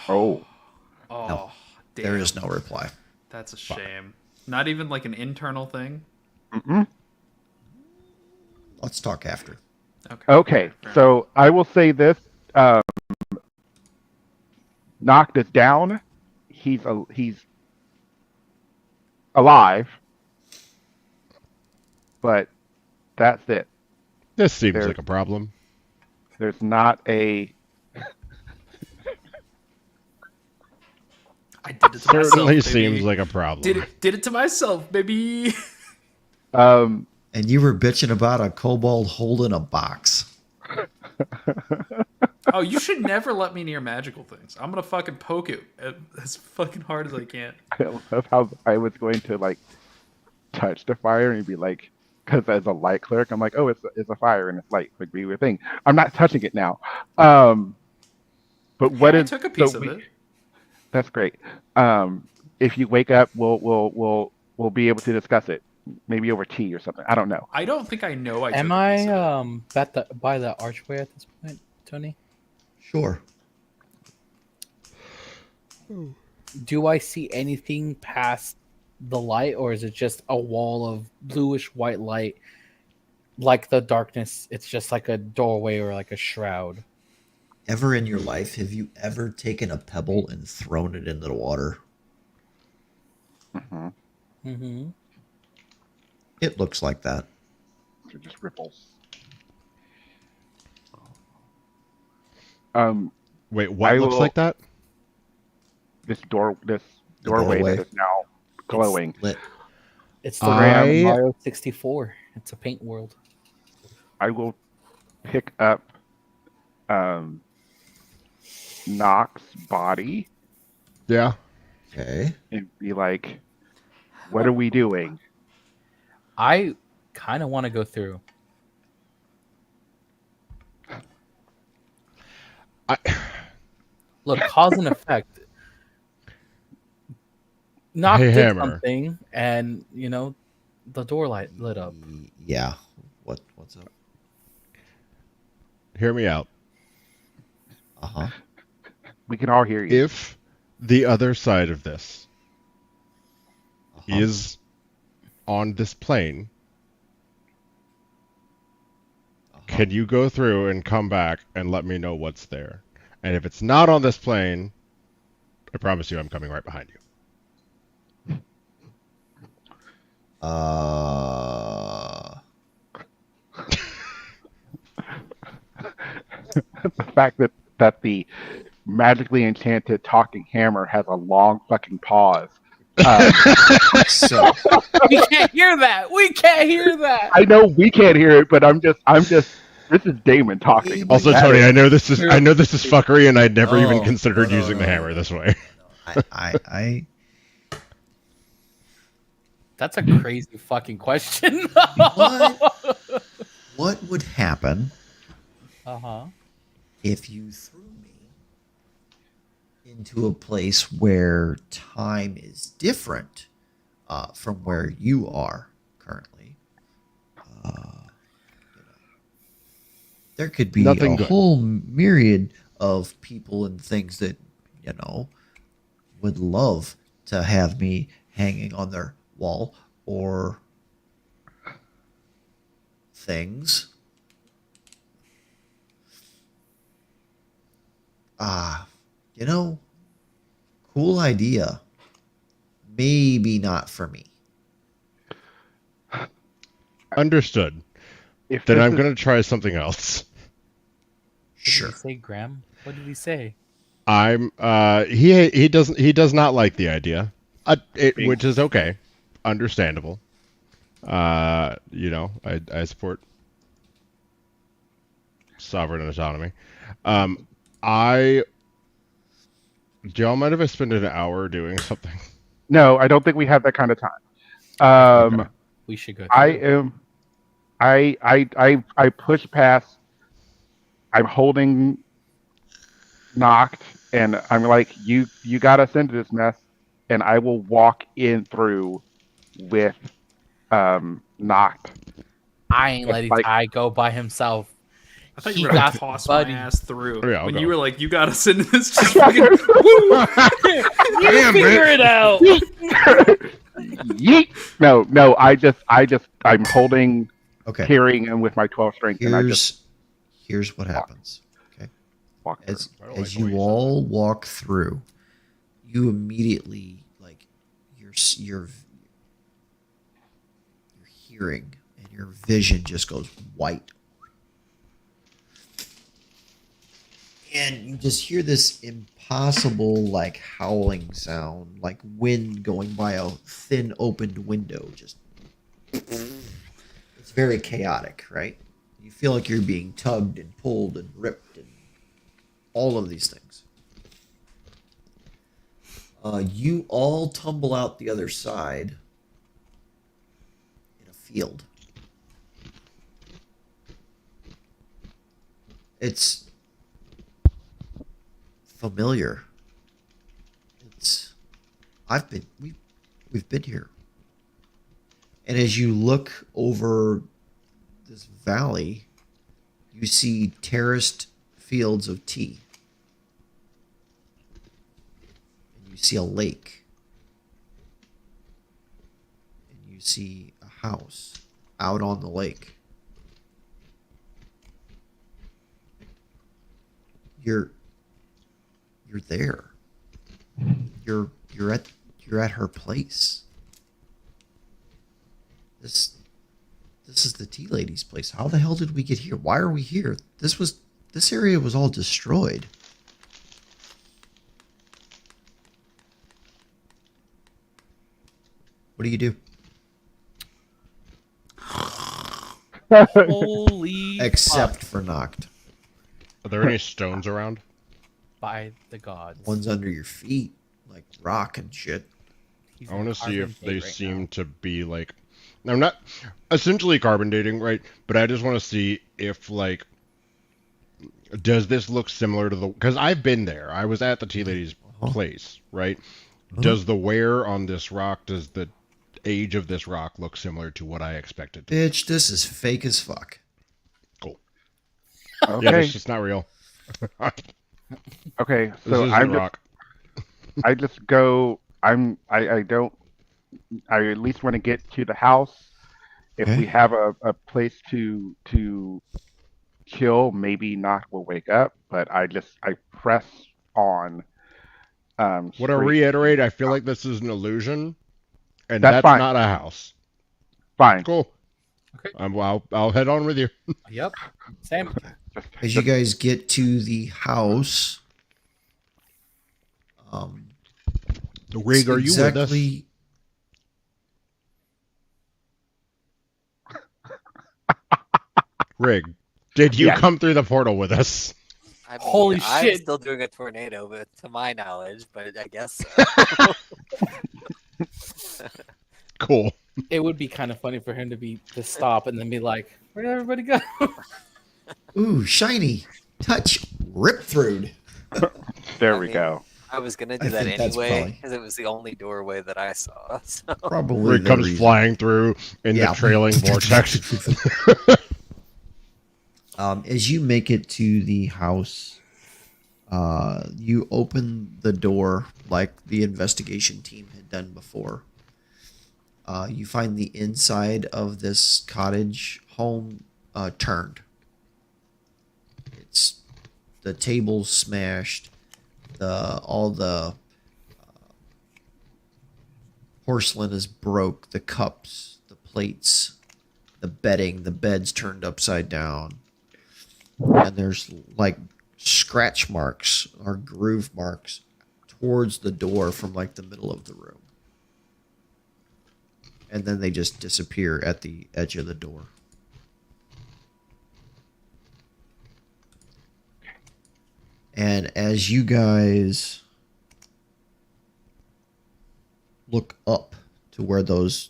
Oh, Oh, No, damn. there is no reply. That's a shame. Not even like an internal thing. mm-mm. Let's talk after. Okay. Okay. So I will say this: knocked us down. He's alive, but that's it. This seems There- like a problem. There's not a. I did it to myself. Certainly baby. seems like a problem. Did it to myself, baby. Um, And you were bitching about a kobold holding a box. Oh, you should never let me near magical things. I'm gonna fucking poke it as fucking hard as I can. I love how I was going to like touch the fire and be like, because as a light cleric, I'm like, oh, it's a fire and it's light, would be a thing. I'm not touching it now. But what I is took a piece so of it. That's great. If you wake up, we'll be able to discuss it, maybe over tea or something. I don't know. I don't think I know. I took Am a piece I of it. by the archway at this point, Tony? Sure. Do I see anything past the light, or is it just a wall of bluish white light, like the darkness? It's just like a doorway or like a shroud. Ever in your life have you ever taken a pebble and thrown it into the water? Mm-hmm. Mm-hmm. It looks like that. They're just ripples. Wait, what I looks will- like that? This doorway doorway. that is now glowing. Lit. It's the I- one on Mario 64. It's a paint world. I will pick up Nox's body Yeah. Okay. and be like, "What are we doing?" I kind of want to go through. Look, cause and effect. Knock Hey, did Hammer. something, and the door light lit up. Yeah. What's up? Hear me out. Uh-huh. We can all hear you. If the other side of this Uh-huh. is on this plane, can you go through and come back and let me know what's there? And if it's not on this plane, I promise you I'm coming right behind you. The fact that the magically enchanted talking hammer has a long fucking pause. So We can't hear that. We can't hear that. I know we can't hear it, but I'm just. This is Damon talking. Also, That Tony, is- I know this is fuckery, and I'd never even No, considered no, using the no, hammer no. this way. I That's a crazy fucking question. what would happen Uh-huh. if you threw me into a place where time is different from where you are currently? There could be Nothing a good. whole myriad of people and things that would love to have me hanging on their wall or things. Cool idea. Maybe not for me. Understood. if Then this I'm is- going to try something else. What Sure. did he say, Graham? What did he say? I'm he does not like the idea, which is okay, understandable. I support sovereign autonomy. Do y'all mind if I spend an hour doing something? No, I don't think we have that kind of time. Okay. We should go. I through. am. I push past. I'm holding Knocked and I'm like, you got us into this mess, and I will walk in through with knocked. I ain't It's letting like- Ty go by himself. I thought He you were gonna got toss buddy. my ass through. Oh, yeah, I'll when go. you were like, "You got us into this," just fucking woo. You Damn, figure man. it out. Yeet! No, I'm holding, Okay. carrying him with my 12 strength, and I just Here's what happens. Okay. walk through. As I don't like as the way you you said all walk through, you immediately like your hearing and your vision just goes white. And you just hear this impossible, like, howling sound, like wind going by a thin opened window. Just, it's very chaotic, right? You feel like you're being tugged and pulled and ripped and all of these things. You all tumble out the other side in a field. It's familiar. We've been here. And as you look over this valley, you see terraced fields of tea. And you see a lake. And you see a house out on the lake. You're there. You're at her place. This is the tea lady's place. How the hell did we get here? Why are we here? This area was all destroyed. What do you do? Holy Except fuck, for knocked. Are there any stones around? by the gods. One's under your feet, like rock and shit. He's I want to in see carbon if they date right seem now. to be like. I'm not essentially carbon dating, right? But I just want to see if like. Does this look similar to the? Because I've been there. I was at the tea lady's place, right? Does the wear on this rock? Does the age of this rock look similar to what I expected? Bitch, this is fake as fuck. Cool. Okay, Yeah, it's just not real. okay. This So is I'm a rock. I just go. I don't. I at least want to get to the house. If Okay. we have a place to kill, maybe Knock will wake up. But I press on. What I straight- reiterate, I feel like this is an illusion, and That's that's fine. not a house. Fine. Cool. Okay. I'll head on with you. Yep. Same. As you guys get to the house, Rig, are you with us? Rig, did you Yeah. come through the portal with us? I mean, Holy I'm shit. still doing a tornado, but to my knowledge, but I guess so. Cool. It would be kind of funny for him to stop and then be like, "Where'd everybody go?" Ooh, shiny. Touch. Rip through. There I we mean, go. I was gonna I do that think that's anyway probably- because it was the only doorway that I saw. So. Probably Rig the comes reason. flying through in Yeah. the trailing vortex. As you make it to the house, you open the door like the investigation team had done before. You find the inside of this cottage home turned. It's the tables smashed, all the porcelain is broke, the cups, the plates, the bedding, the bed's turned upside down. And there's like scratch marks or groove marks towards the door from like the middle of the room. And then they just disappear at the edge of the door. And as you guys look up to where those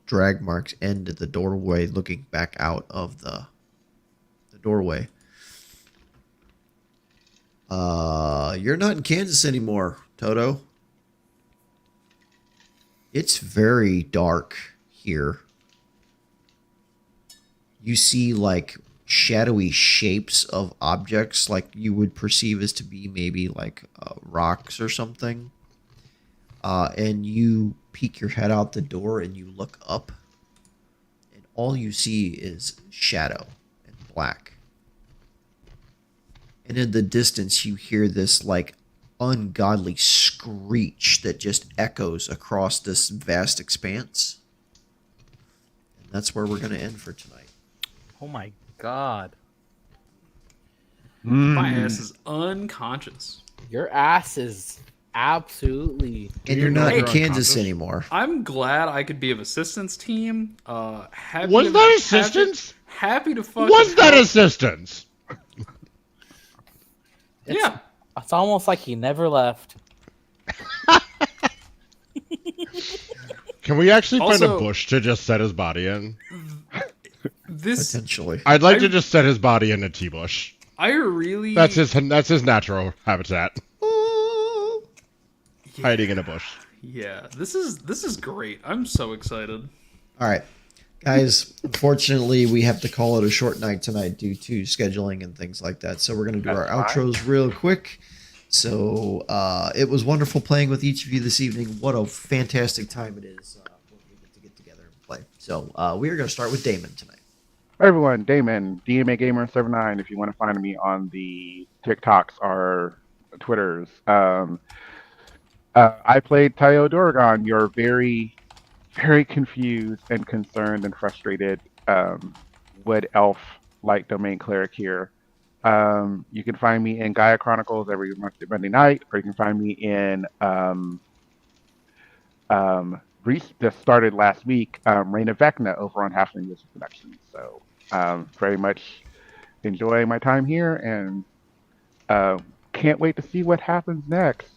drag marks end at the doorway, looking back out of the doorway, You're not in Kansas anymore, Toto. It's very dark here. You see like shadowy shapes of objects like you would perceive as to be maybe like rocks or something. And you peek your head out the door and you look up, and all you see is shadow and black. And in the distance, you hear this like ungodly screech that just echoes across this vast expanse. And that's where we're going to end for tonight. Oh my god. My ass is unconscious. Your ass is absolutely... And you're not in you're Kansas unconscious? anymore. I'm glad I could be of assistance team. Happy Was to- that assistance? Happy to fucking Was that help. assistance? Yeah. It's almost like he never left. Can we actually find a Also- bush to just set his body in? This Potentially. I'd like to just set his body in a tea bush. I really That's his natural habitat, Oh. hiding in a bush. Yeah, this is great. I'm so excited. All right. Guys, unfortunately, we have to call it a short night tonight due to scheduling and things like that. So we're going to do our That's fine. outros real quick. So it was wonderful playing with each of you this evening. What a fantastic time it is when we get together and play. So we are going to start with Damon tonight. Hi everyone, Damon, DMA Gamer 79. If you want to find me on the TikToks or Twitters, I played Tayo Dorgon, your very, very confused and concerned and frustrated wood elf light domain cleric here. You can find me in Gaia Chronicles every Monday night, or you can find me in just started last week, Reign of Vecna over on Halfling Music Productions. So very much enjoying my time here, and can't wait to see what happens next.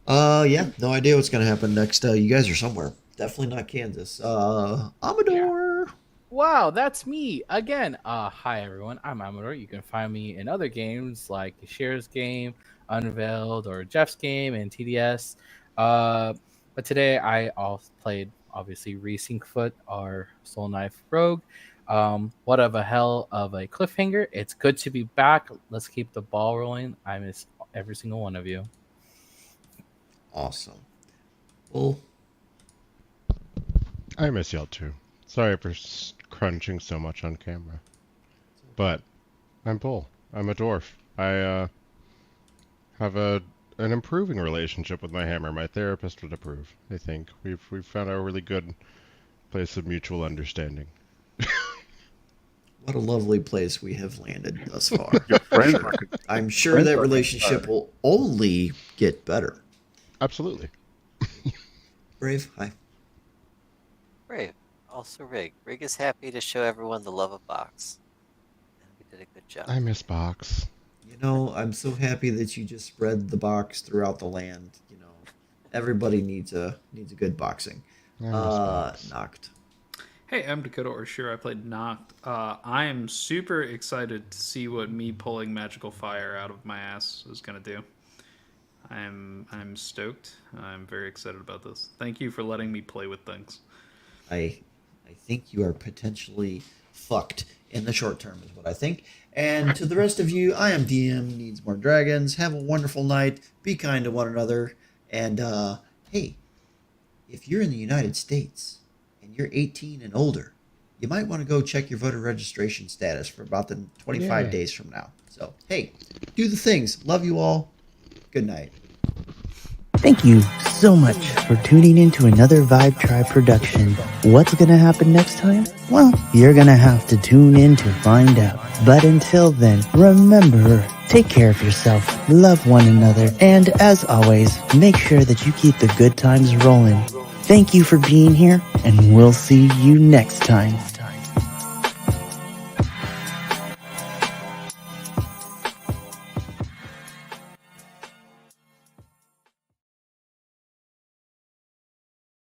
Yeah, no idea what's going to happen next. You guys are somewhere. Definitely not Kansas. Amador. Wow, that's me again. Hi everyone, I'm Amador. You can find me in other games like Share's game, Unveiled, or Jeff's game and TDS. But today I also played obviously Racing Foot, our Soul Knife Rogue. What of a hell of a cliffhanger! It's good to be back. Let's keep the ball rolling. I miss every single one of you. Awesome. Well, I miss y'all too. Sorry for crunching so much on camera. But I'm Bull. I'm a dwarf. I have an improving relationship with my hammer. My therapist would approve. I think we've found a really good place of mutual understanding. what a lovely place we have landed thus far. Your friends are I'm sure that relationship will only get better. Absolutely. Brave, hi. Brave. Also Rig. Rig is happy to show everyone the love of Box. And we did a good job. I miss Box. You know, I'm so happy that you just spread the box throughout the land. You know, everybody needs a good boxing. I miss Box. Knocked. Hey, I'm Dakota Orsure. I played Noct. I am super excited to see what me pulling magical fire out of my ass is gonna do. I'm stoked. I'm very excited about this. Thank you for letting me play with things. I think you are potentially fucked in the short term, is what I think. And to the rest of you, I am DM Needs More Dragons. Have a wonderful night. Be kind to one another. And hey, if you're in the United States and you're 18 and older, you might want to go check your voter registration status for about 25 Yeah. days from now. So hey, do the things. Love you all. Good night. Thank you so much for tuning in to another Vibe Tribe production. What's gonna happen next time? Well, you're gonna have to tune in to find out. But until then, remember, take care of yourself, love one another, and as always, make sure that you keep the good times rolling. Thank you for being here, and we'll see you next time.